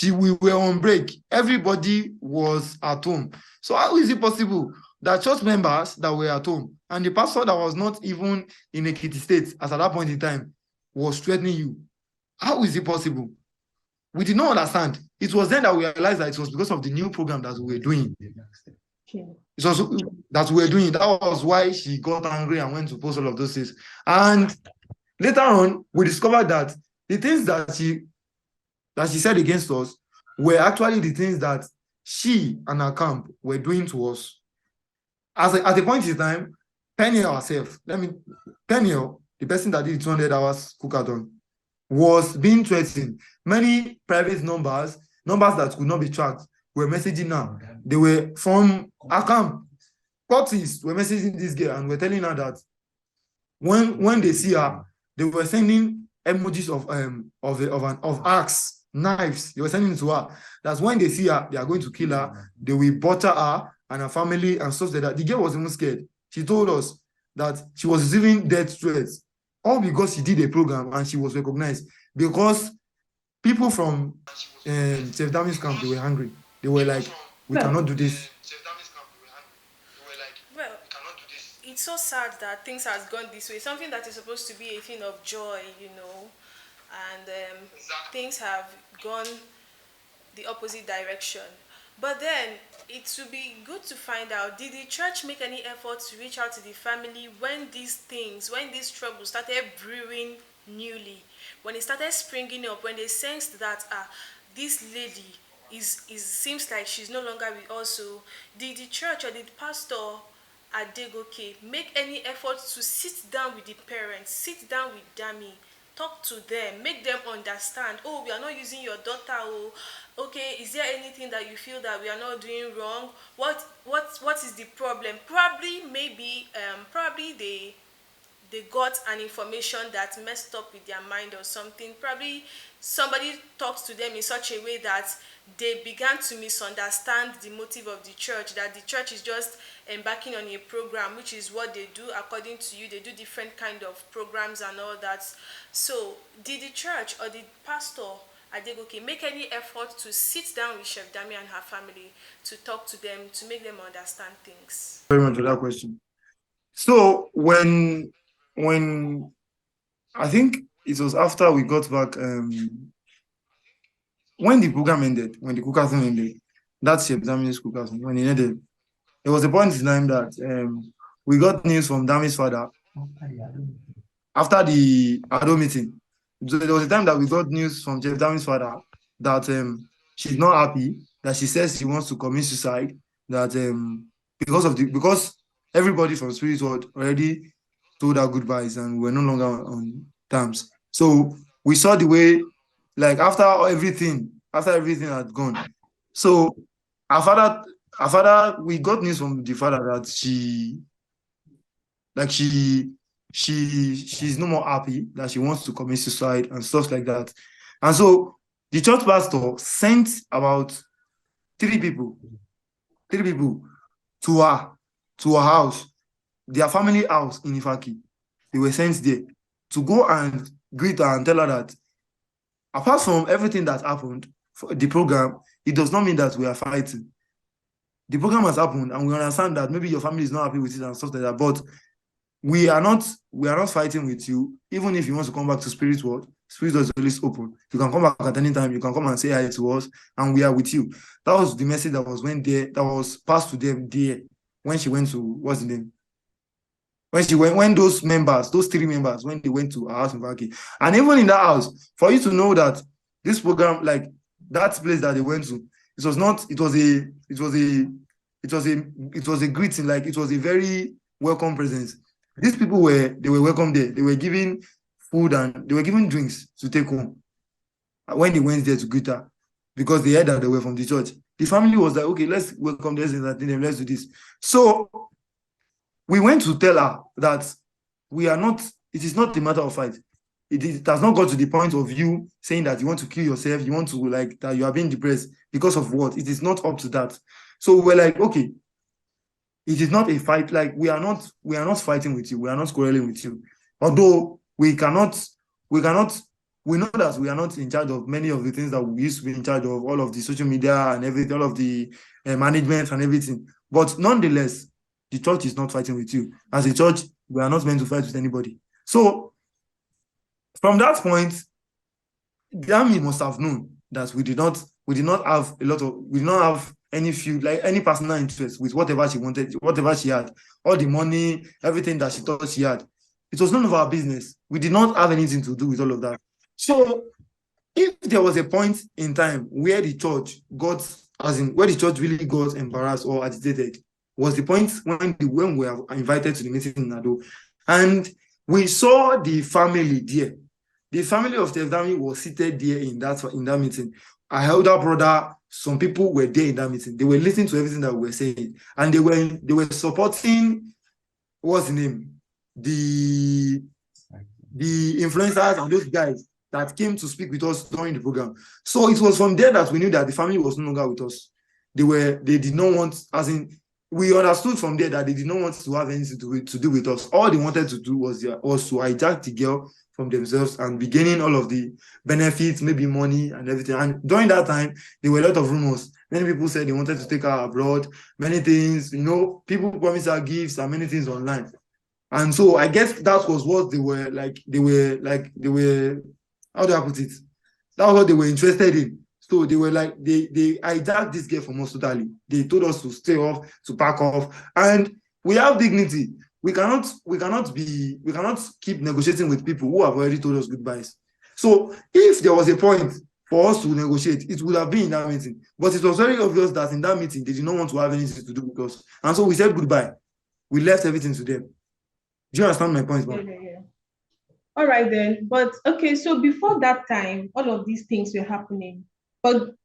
[SPEAKER 2] We were on break. Everybody was at home. So how is it possible that church members that were at home and the pastor that was not even in Ekiti State as at that point in time was threatening you? How is it possible? We did not understand. It was then that we realized that it was because of the new program that we were doing. It was that we were doing. That was why she got angry and went to post all of those things. And later on, we discovered that the things that she said against us were actually the things that she and her camp were doing to us. At a point in time, Peniel herself, Peniel, the person that did 200 hours Cookathon, was being threatened. Many private numbers that could not be tracked, were messaging her. They were from her camp. Cultists were messaging this girl and were telling her that when they see her, they were sending emojis of axe, knives. They were sending it to her. That's when they see her, they are going to kill her. They will butcher her and her family and stuff like that. The girl was even scared. She told us that she was receiving death threats, all because she did a program and she was recognized. Because people from Chef Dammy's camp, they were angry. They were like, we cannot do this.
[SPEAKER 1] Well, it's so sad that things has gone this way. Something that is supposed to be a thing of joy, and things have gone the opposite direction. But then it would be good to find out, did the church make any effort to reach out to the family when these troubles started brewing newly, when it started springing up, when they sensed that this lady seems like she's no longer with us? So did the church or did pastor Adegoke make any effort to sit down with the parents, sit down with Dammy, talk to them, make them understand, oh, we are not using your daughter, oh, okay, is there anything that you feel that we are not doing wrong? What is the problem? Probably they got an information that messed up with their mind or something. Probably somebody talked to them in such a way that they began to misunderstand the motive of the church, that the church is just embarking on a program, which is what they do according to you. They do different kind of programs and all that. So did the church or did pastor Adegoke make any effort to sit down with Chef Dammy and her family to talk to them, to make them understand things?
[SPEAKER 2] Very much for that question. So when I think it was after we got back, when the program ended, when the Cookathon ended, that's Chef Dammy's Cookathon, when it ended, there was a point in time that we got news from Dammy's father after the Ado meeting. So there was a time that we got news from Chef Dammy's father that she's not happy, that she says she wants to commit suicide, that because everybody from Spirit World already told her goodbyes and we're no longer on terms. So we saw the way, like after everything had gone. So our father, we got news from the father that she's no more happy, that she wants to commit suicide and stuff like that. And so the church pastor sent about three people to her house, their family house in Ifaki. They were sent there to go and greet her and tell her that apart from everything that happened for the program, it does not mean that we are fighting. The program has happened and we understand that maybe your family is not happy with it and stuff like that, but we are not fighting with you. Even if you want to come back to Spirit World, Spirit World is always open. You can come back at any time. You can come and say hi to us, and we are with you. That was the message that was passed to them there when she went to, what's the name? When those three members, when they went to our house in Vaki. And even in that house, for you to know that this program, like that place that they went to, it was a greeting, like it was a very welcome presence. These people were welcome there. They were given food and they were given drinks to take home when they went there to greet her, because they heard that they were from the church. The family was like, okay, let's welcome them, let's do this. So we went to tell her that it is not a matter of fight. It has not got to the point of you saying that you want to kill yourself, you want to, like, that you are being depressed because of what? It is not up to that. So we're like, okay, it is not a fight. Like, we are not fighting with you. We are not quarreling with you. Although we know that we are not in charge of many of the things that we used to be in charge of, all of the social media and everything, all of the management and everything. But nonetheless, the church is not fighting with you. As a church, we are not meant to fight with anybody. So from that point, Dammy must have known that we did not have any feud, like any personal interest with whatever she wanted, whatever she had, all the money, everything that she thought she had. It was none of our business. We did not have anything to do with all of that. So if there was a point in time where the church really got embarrassed or agitated, was the point when we were invited to the meeting in Nado, and we saw the family there. The family of Chef Dammy was seated there in that meeting. Our elder brother, some people were there in that meeting. They were listening to everything that we were saying, and they were supporting, what's the name? The influencers and those guys that came to speak with us during the program. So it was from there that we knew that the family was no longer with us. They did not want, as in, we understood from there that they did not want to have anything to do with us. All they wanted to do was to hijack the girl from themselves and be gaining all of the benefits, maybe money and everything. And during that time, there were a lot of rumors. Many people said they wanted to take her abroad, many things, people promised her gifts and many things online. And so I guess that was what they were, how do I put it? That was what they were interested in. So they were like, they hijacked this girl from us totally. They told us to stay off, to back off. And we have dignity. We cannot keep negotiating with people who have already told us goodbyes. So if there was a point for us to negotiate, it would have been in that meeting. But it was very obvious that in that meeting, they did not want to have anything to do with us. And so we said goodbye. We left everything to them. Do you understand my point, man?
[SPEAKER 3] Yeah. All right then. But okay, so before that time, all of these things were happening. But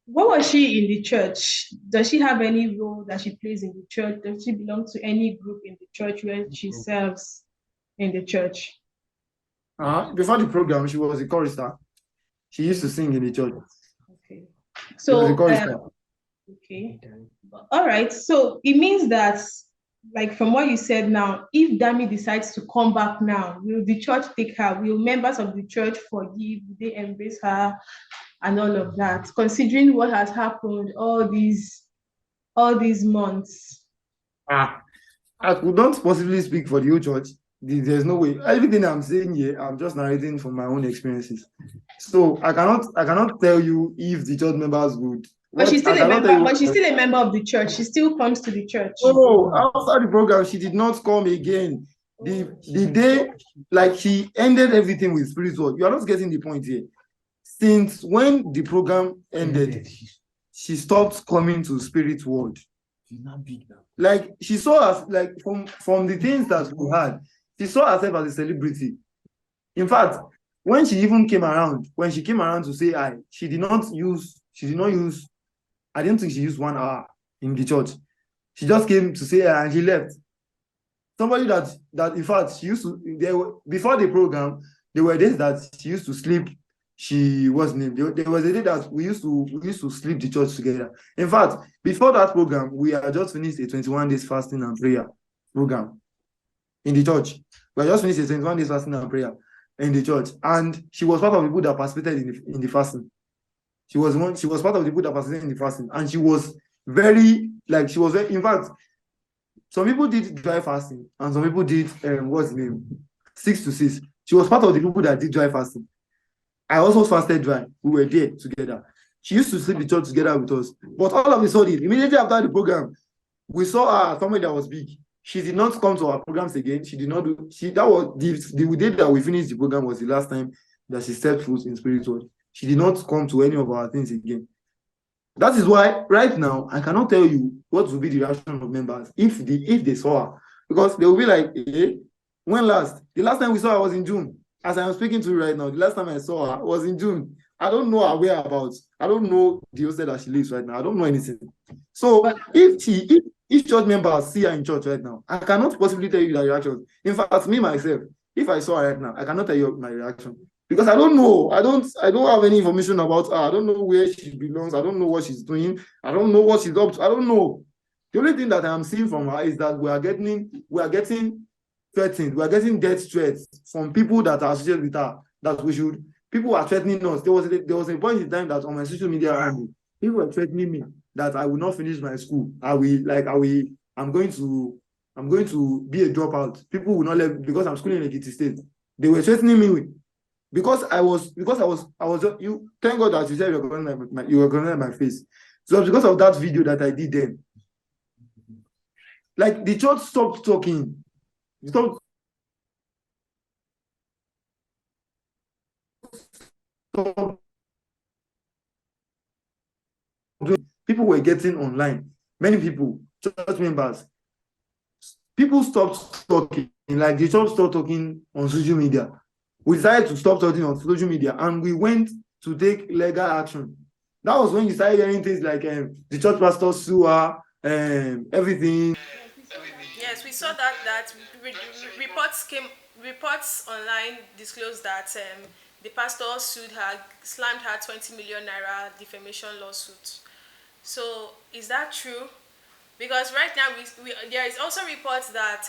[SPEAKER 3] what was she in the church? Does she have any role that she plays in the church? Does she belong to any group in the church where she serves in the church?
[SPEAKER 2] Before the program, she was a chorister. She used to sing in the church.
[SPEAKER 3] Okay.
[SPEAKER 2] She was a
[SPEAKER 3] So,
[SPEAKER 2] chorister.
[SPEAKER 3] okay. All right. So it means that, like from what you said now, if Dammy decides to come back now, will the church take her? Will members of the church forgive? Will they embrace her and all of that? Considering what has happened all these months.
[SPEAKER 2] I could not possibly speak for the whole church. There's no way. Everything I'm saying here, I'm just narrating from my own experiences. So I cannot tell you if the church members would.
[SPEAKER 3] But she's still a member. But she's still a member of the church. She still comes to the church.
[SPEAKER 2] Oh, after the program, she did not come again. The day, like, she ended everything with spiritual. You are not getting the point here. Since when the program ended, she stopped coming to spirit world. Like, she saw us, like, from the things that we had, she saw herself as a celebrity. In fact, when she came around to say hi, she did not use, I didn't think she used 1 hour in the church. She just came to say hi and she left. Somebody that in fact, she used to, before the program, there were days that she used to sleep. There was a day that we used to sleep the church together. In fact, before that program, we had just finished a 21 days fasting and prayer program in the church. We had just finished a 21 days fasting and prayer in the church, and she was part of the people that participated in the fasting. She was part of the people that participated in the fasting, and she was very, in fact, some people did dry fasting, and some people did 6 to 6. She was part of the people that did dry fasting. I also fasted dry. We were there together. She used to sleep in church together with us. But all of a sudden, immediately after the program, we saw her somewhere that was big. She did not come to our programs again. She did not do. That was the day that we finished the program was the last time that she stepped foot in spiritual. She did not come to any of our things again. That is why right now I cannot tell you what will be the reaction of members if they saw her, because they will be like, when last? The last time we saw her was in June. As I am speaking to you right now, the last time I saw her was in June. I don't know her whereabouts. I don't know the hostel that she lives right now. I don't know anything. So if church members see her in church right now, I cannot possibly tell you the reaction. In fact, me myself, if I saw her right now, I cannot tell you my reaction. Because I don't know. I don't have any information about her. I don't know where she belongs. I don't know what she's doing. I don't know what she's up to. I don't know. The only thing that I'm seeing from her is that we are getting threatened. We are getting death threats from people that are associated with her, that we should, people are threatening us. There was a point in time that on my social media handle, people were threatening me that I will not finish my school. I'm going to be a dropout. People will not let, because I'm schooling in Ekiti State. They were threatening me with, because I was you, thank God that you said you were recognize my face. So because of that video that I did then, like the church stopped talking. Stopped People were getting online. Many people, church members, people stopped talking. Like the church stopped talking on social media. We decided to stop talking on social media, and we went to take legal action. That was when you started hearing things like the church pastor sue her, everything.
[SPEAKER 1] Yes, we saw that reports online disclosed that the pastor sued her, slammed her 20 million naira defamation lawsuit. So is that true? Because right now there is also reports that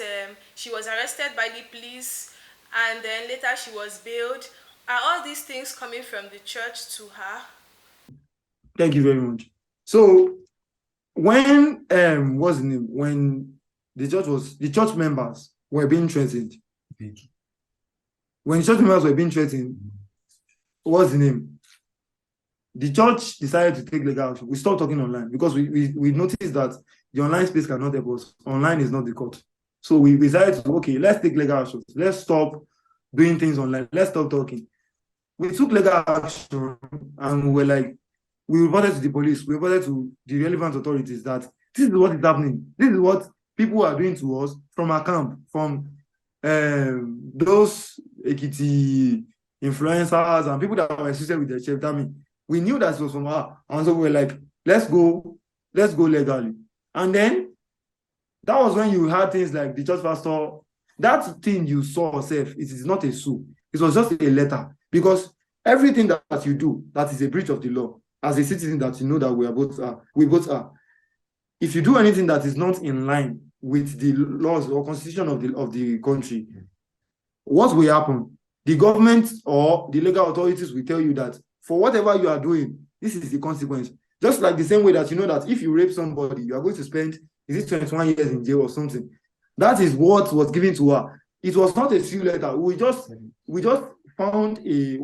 [SPEAKER 1] she was arrested by the police and then later she was bailed. Are all these things coming from the church to her?
[SPEAKER 2] Thank you very much. So when what's the name? When the church members were being threatened. When the church members were being threatened, what's the name? The church decided to take legal action. We stopped talking online because we noticed that the online space cannot help us. Online is not the court. So we decided to, okay, let's take legal action. Let's stop doing things online. Let's stop talking. We took legal action and we were like, we reported to the police, we reported to the relevant authorities that this is what is happening. This is what people are doing to us from our camp, from those Ekiti influencers and people that were associated with the Chef Dammy. We knew that it was from her. And so we were like, let's go legally. And then that was when you had things like the church pastor, that thing you saw yourself, it is not a sue. It was just a letter. Because everything that you do, that is a breach of the law, as a citizen that you know that we both are. If you do anything that is not in line with the laws or constitution of the country, what will happen? The government or the legal authorities will tell you that for whatever you are doing, this is the consequence. Just like the same way that you know that if you rape somebody, you are going to spend, is it 21 years in jail or something? That is what was given to her. It was not a sue letter. We just found a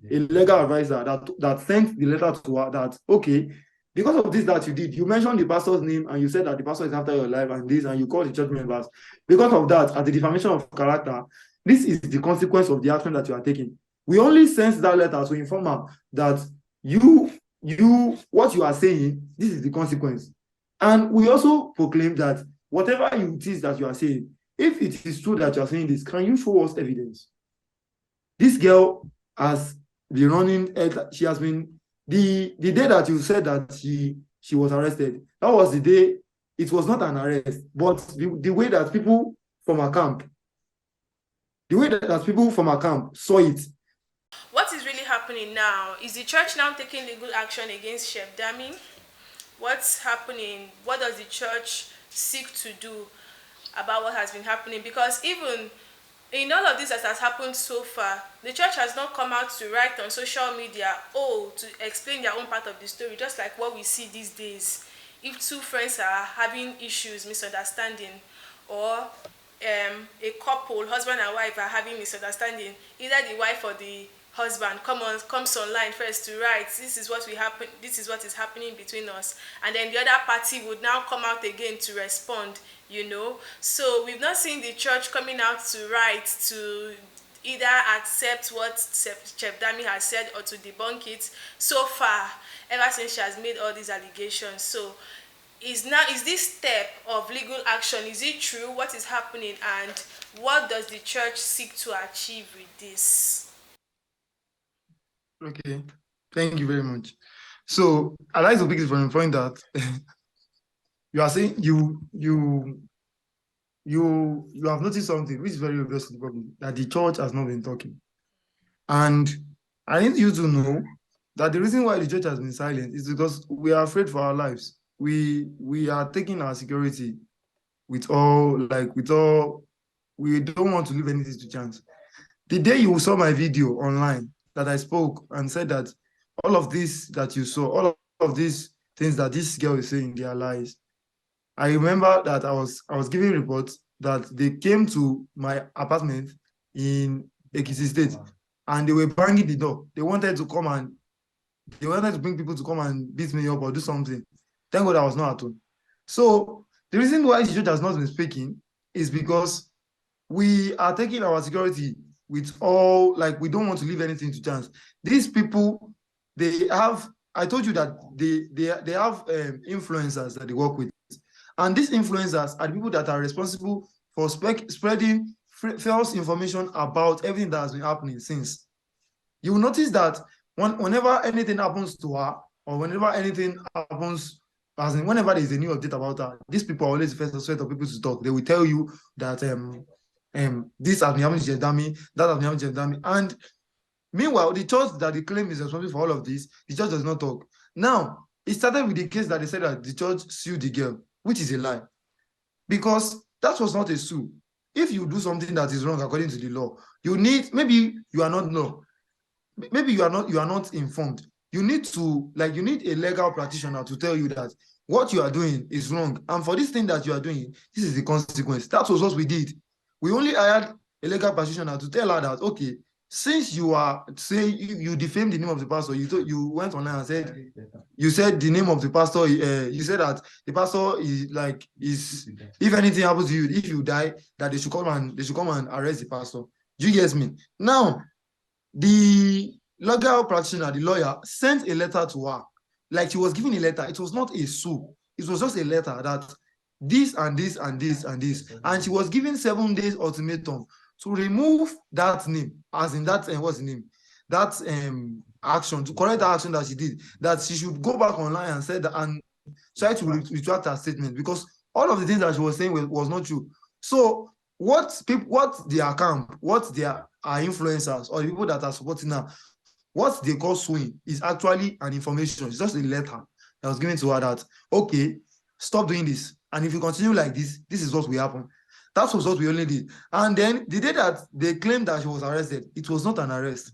[SPEAKER 2] legal advisor that sent the letter to her that, okay, because of this that you did, you mentioned the pastor's name and you said that the pastor is after your life and this, and you called the church members. Because of that, at the defamation of character, this is the consequence of the action that you are taking. We only sent that letter to inform her that what you are saying, this is the consequence. And we also proclaim that whatever it is that you are saying, if it is true that you are saying this, can you show us evidence? This girl has been running, she has been, the day that you said that she was arrested, that was the day, it was not an arrest, but the way that people from her camp, saw it.
[SPEAKER 1] What is really happening now? Is the church now taking legal action against Chef Dammy? What's happening? What does the church seek to do about what has been happening? Because even in all of this that has happened so far, the church has not come out to write on social media, to explain their own part of the story, just like what we see these days. If two friends are having issues, misunderstanding, or a couple, husband and wife, are having misunderstanding, either the wife or the husband comes online first to write, this is what is happening between us, and then the other party would now come out again to respond, so we've not seen the church coming out to write to either accept what Chef Dammy has said or to debunk it so far, ever since she has made all these allegations. So is this step of legal action, is it true? What is happening, and what does the church seek to achieve with this?
[SPEAKER 2] Okay, thank you very much. So I'd like to pick it from the point that you are saying you have noticed something which is very obvious to the public, that the church has not been talking. And I need you to know that the reason why the church has been silent is because we are afraid for our lives. We are taking our security with all we don't want to leave anything to chance. The day you saw my video online that I spoke and said that all of this that you saw, all of these things that this girl is saying, they are lies. I remember that I was giving reports that they came to my apartment in Ekiti State and they were banging the door. They wanted to bring people to come and beat me up or do something. Thank God I was not at home. So the reason why the church has not been speaking is because we are taking our security with all, like, we don't want to leave anything to chance. These people, they have, I told you that they have influencers that they work with. And these influencers are the people that are responsible for spreading false information about everything that has been happening since. You will notice that whenever anything happens to her, or whenever anything happens, as in whenever there is a new update about her, these people are always the first set of people to talk. They will tell you that this has been happening to Chef Dammy, that has been happening to Chef Dammy. And meanwhile, the church that they claim is responsible for all of this, the church does not talk. Now, it started with the case that they said that the church sued the girl, which is a lie. Because that was not a sue. If you do something that is wrong according to the law, you need, maybe you are not law, maybe you are not informed. You need a legal practitioner to tell you that what you are doing is wrong. And for this thing that you are doing, this is the consequence. That was what we did. We only hired a legal practitioner to tell her that, okay, since you are saying you defamed the name of the pastor, you went online and said, you said the name of the pastor, you said that the pastor is if anything happens to you, if you die, that they should come and arrest the pastor. Do you get me? Now, the legal practitioner, the lawyer, sent a letter to her. Like, she was given a letter. It was not a sue. It was just a letter that this and this and this and this. And she was given 7 days ultimatum to remove that name, as in that, what's the name? That action, to correct the action that she did, that she should go back online and say that, and try to retract her statement, because all of the things that she was saying was not true. So what their camp, what their influencers or the people that are supporting her, what they call suing is actually an information. It's just a letter that was given to her that, okay, stop doing this. And if you continue like this, this is what will happen. That was what we only did. And then the day that they claimed that she was arrested, it was not an arrest.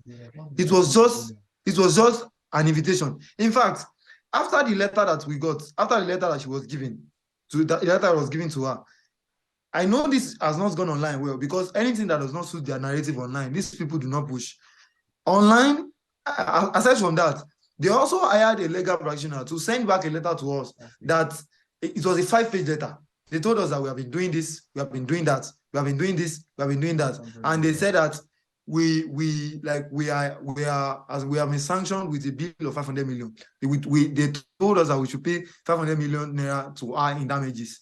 [SPEAKER 2] It was just an invitation. In fact, after the letter that we got, after the letter that she was given, the letter was given to her, I know this has not gone online well, because anything that does not suit their narrative online, these people do not push. Online, aside from that, they also hired a legal practitioner to send back a letter to us that it was a 5-page letter. They told us that we have been doing this, we have been doing that, we have been doing this, we have been doing that. And they said that we have been sanctioned with a bill of 500 million. They told us that we should pay 500 million naira to her in damages.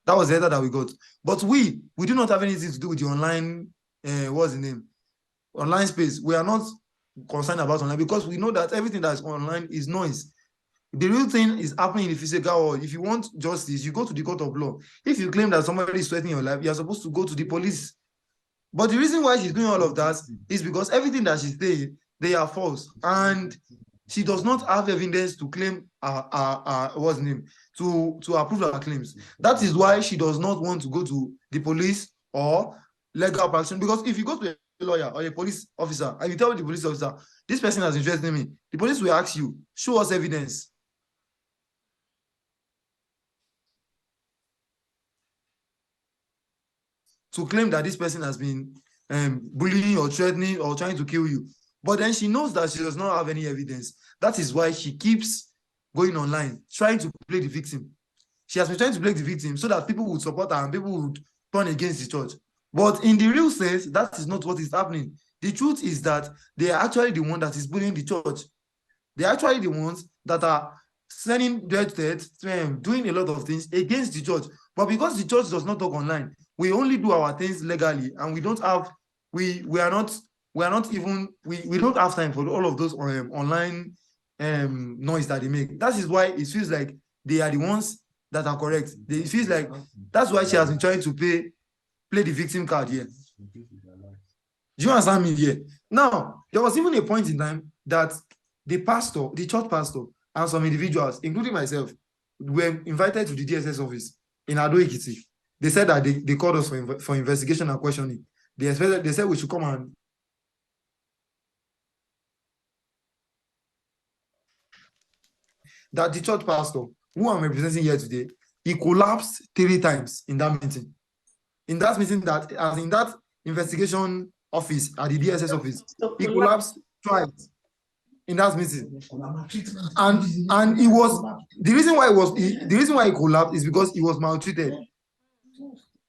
[SPEAKER 2] That was the letter that we got. But we do not have anything to do with the online, what's the name? Online space. We are not concerned about online, because we know that everything that is online is noise. The real thing is happening in the physical world. If you want justice, you go to the court of law. If you claim that somebody is threatening your life, you're supposed to go to the police. But the reason why she's doing all of that is because everything that she's saying, they are false. And she does not have evidence to claim what's the name, to approve her claims. That is why she does not want to go to the police or legal practitioner. Because if you go to a lawyer or a police officer and you tell the police officer, this person has interested in me, the police will ask you, show us evidence. To claim that this person has been bullying or threatening or trying to kill you. But then she knows that she does not have any evidence. That is why she keeps going online, trying to play the victim. She has been trying to play the victim so that people would support her and people would turn against the church. But in the real sense, that is not what is happening. The truth is that they are actually the one that is bullying the church. They are actually the ones that are sending death threats, doing a lot of things against the church. But because the church does not talk online, we only do our things legally, and we don't have time for all of those online noise that they make. That is why it feels like they are the ones that are correct. It feels like that's why she has been trying to play the victim card here. Do you understand me here? Now, there was even a point in time that the church pastor, and some individuals, including myself, were invited to the DSS office in Ado Ekiti. They said that they called us for investigation and questioning. They said we should come and that the church pastor who I'm representing here today, he collapsed 3 times in that meeting. In that meeting, that as in that investigation office at the DSS office, he collapsed twice in that meeting. And he was the reason why he collapsed is because he was maltreated.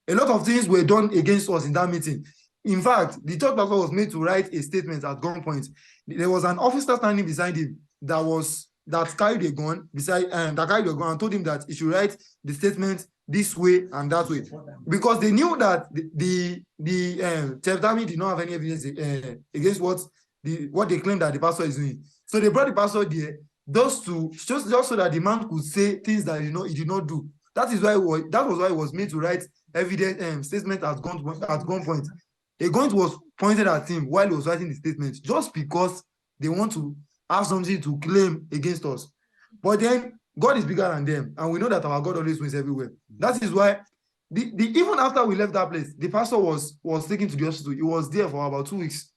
[SPEAKER 2] A lot of things were done against us in that meeting. In fact, the church pastor was made to write a statement at gunpoint. There was an officer standing beside him that carried a gun and told him that he should write the statement this way and that way, because they knew that the Chef Dammy did not have any evidence against what they claimed that the pastor is doing. So they brought the pastor there just so that the man could say things that he did not do. That was why he was made to write evidence statement at gunpoint. A gun was pointed at him while he was writing the statement, just because they want to have something to claim against us. But then God is bigger than them, and we know that our God always wins everywhere. That is why even after we left that place, the pastor was taken to the hospital. He was there for about 2 weeks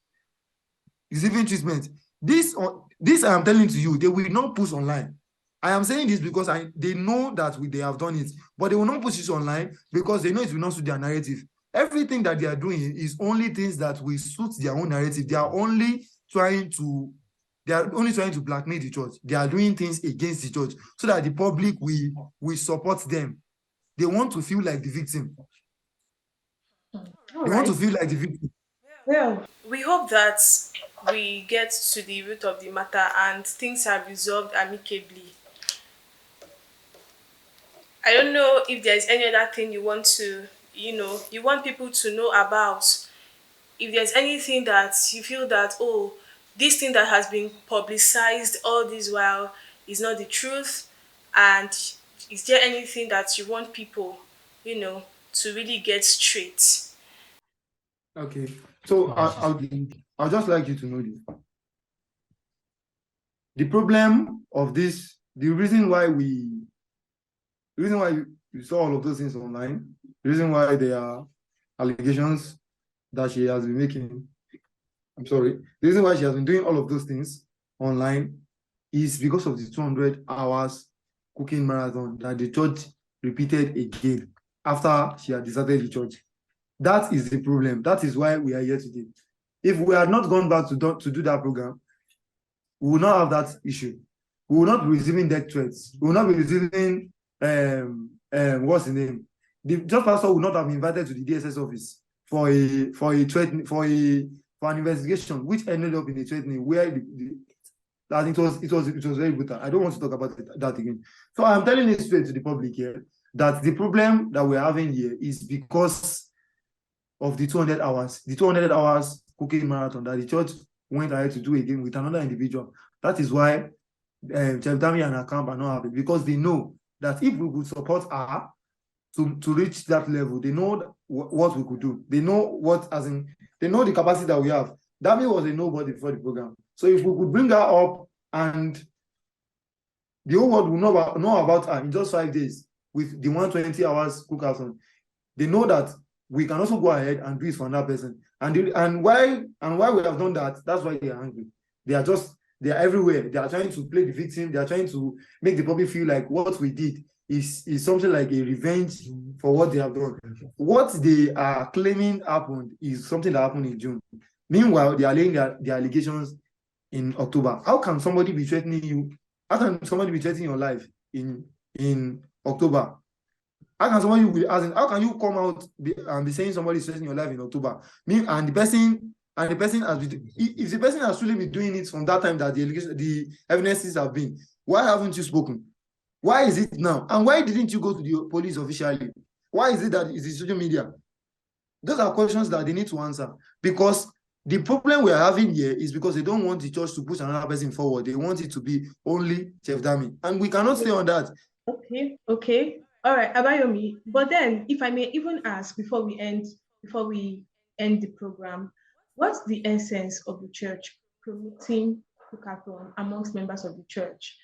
[SPEAKER 2] receiving treatment. This I am telling to you, they will not push online. I am saying this because they know that they have done it, but they will not push it online because they know it will not suit their narrative. Everything that they are doing is only things that will suit their own narrative. They are only trying to blackmail the church. They are doing things against the church so that the public will support them. They want to feel like the victim. Want to feel like the victim.
[SPEAKER 3] Well,
[SPEAKER 1] We hope that we get to the root of the matter and things are resolved amicably. I don't know if there's any other thing you want people to know about. If there's anything that you feel that, oh, this thing that has been publicized all this while is not the truth, and is there anything that you want people, to really get straight?
[SPEAKER 2] Okay, so I'll just like you to know this. The problem of this, the reason why you saw all of those things online, the reason why there are allegations that she has been making, the reason why she has been doing all of those things online is because of the 200 hours cooking marathon that the church repeated again after she had deserted the church. That is the problem. That is why we are here today. If we had not gone back to do that program, we will not have that issue. We will not be receiving death threats. We will not be receiving what's the name? The church pastor will not have been invited to the DSS office for an investigation, which ended up in a threatening where I think it was very brutal. I don't want to talk about that again. So I'm telling it straight to the public here that the problem that we're having here is because of the 200 hours cooking marathon that the church went ahead to do again with another individual. That is why Chef Dammy and her camp are not happy, because they know that if we would support her to reach that level, they know what we could do. They know they know the capacity that we have. Dammy was a nobody before the program. So if we could bring her up and the whole world will know about her in just 5 days with the 120 hours Cookathon, they know that we can also go ahead and do it for another person. And why we have done that, that's why they are angry. They are everywhere. They are trying to play the victim. They are trying to make the public feel like what we did is something like a revenge for what they have done. What they are claiming happened is something that happened in June. Meanwhile, they are laying their allegations in October. How can somebody be threatening you? How can somebody be threatening your life in October? How can you come out and be saying somebody is threatening your life in October? And the person has been, if the person has truly been doing it from that time that the evidences have been, why haven't you spoken? Why is it now? And why didn't you go to the police officially? Why is it that it's the social media? Those are questions that they need to answer, because the problem we are having here is because they don't want the church to push another person forward. They want it to be only Chef Dammy, and we cannot stay on that.
[SPEAKER 3] Okay. All right, Abayomi. But then, if I may even ask before we end the program, what's the essence of the church promoting Cookathon amongst members of the church?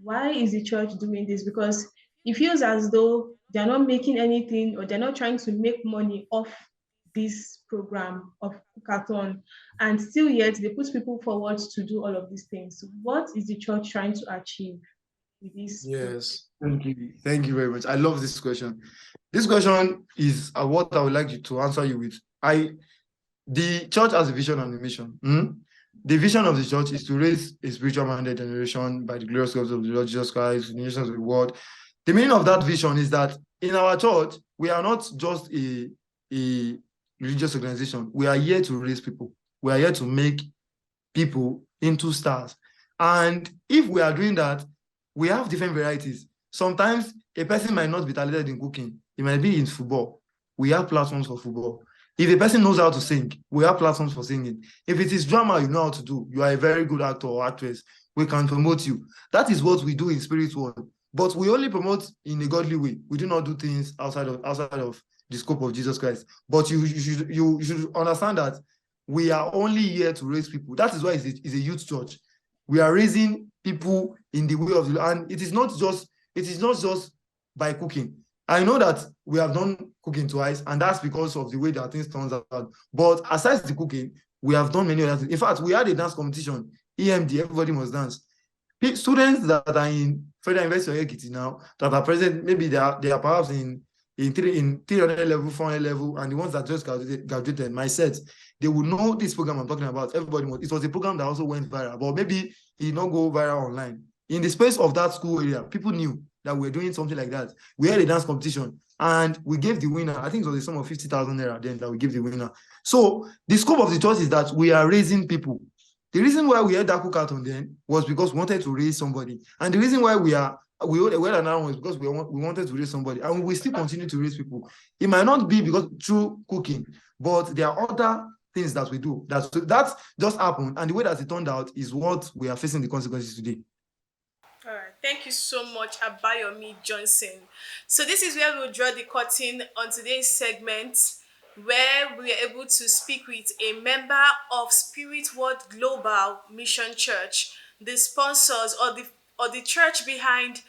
[SPEAKER 3] Why is the church doing this? Because it feels as though they're not making anything or they're not trying to make money off this program of Cookathon, and still yet they put people forward to do all of these things. What is the church trying to achieve with this program?
[SPEAKER 2] Yes, thank you. Thank you very much. I love this question. This question is what I would like you to answer you with. The church has a vision and a mission. The vision of the church is to raise a spiritual minded generation by the glorious gospel of the Lord Jesus Christ, the nations of the world. The meaning of that vision is that in our church, we are not just a religious organization. We are here to raise people. We are here to make people into stars. And if we are doing that, we have different varieties. Sometimes a person might not be talented in cooking. It might be in football. We have platforms for football. If a person knows how to sing, we have platforms for singing. If it is drama you know how to do, you are a very good actor or actress, we can promote you. That is what we do in spirit world. But we only promote in a godly way. We do not do things outside of the scope of Jesus Christ. But you should understand that we are only here to raise people. That is why it's a youth church. We are raising people in the way of the, and it is not just by cooking. I know that we have done cooking twice, and that's because of the way that things turns out. But aside the cooking, we have done many other things. In fact, we had a dance competition, EMD, everybody must dance. Students that are in Federal University of Ekiti now, that are present, maybe they are perhaps in 300 level, 400 level, and the ones that just graduated, my set, they will know this program I'm talking about. Everybody knows. It was a program that also went viral, but maybe it did not go viral online. In the space of that school area, people knew that we were doing something like that. We had a dance competition, and we gave the winner, I think it was a sum of 50,000 naira then that we gave the winner. So the scope of the church is that we are raising people. The reason why we had that Cookathon then was because we wanted to raise somebody. And the reason why we had an was because we wanted to raise somebody. And we still continue to raise people. It might not be because through cooking, but there are other things that we do. That just happened. And the way that it turned out is what we are facing the consequences today.
[SPEAKER 1] All right. Thank you so much, Abayomi Johnson. So this is where we'll draw the curtain on today's segment, where we are able to speak with a member of Spirit World Global Mission Church, the sponsors or the church behind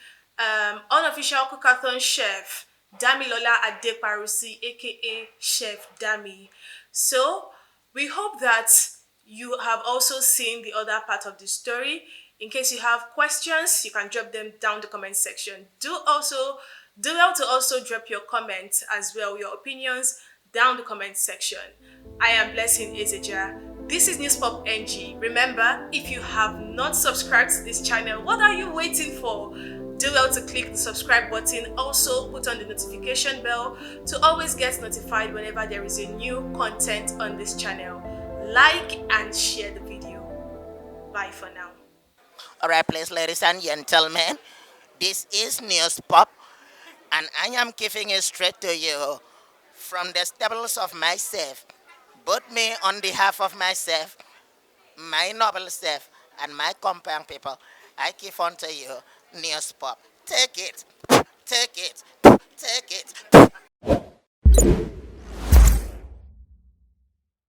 [SPEAKER 1] unofficial Cookathon chef Damilola Adeparusi, aka Chef Dammy. So we hope that you have also seen the other part of the story. In case you have questions, you can drop them down the comment section. Do well to also drop your comments as well, your opinions down the comment section. I am Blessing Ezeja. This is News Pop NG. Remember, if you have not subscribed to this channel, what are you waiting for? Do well to click the subscribe button. Also, put on the notification bell to always get notified whenever there is a new content on this channel. Like and share the video. Bye for now.
[SPEAKER 4] All right, please, ladies and gentlemen, this is News Pop, and I am giving it straight to you from the stables of myself. Both me on behalf of myself, my noble self, and my compound people. I give unto you News Pop. Take it, take it, take it.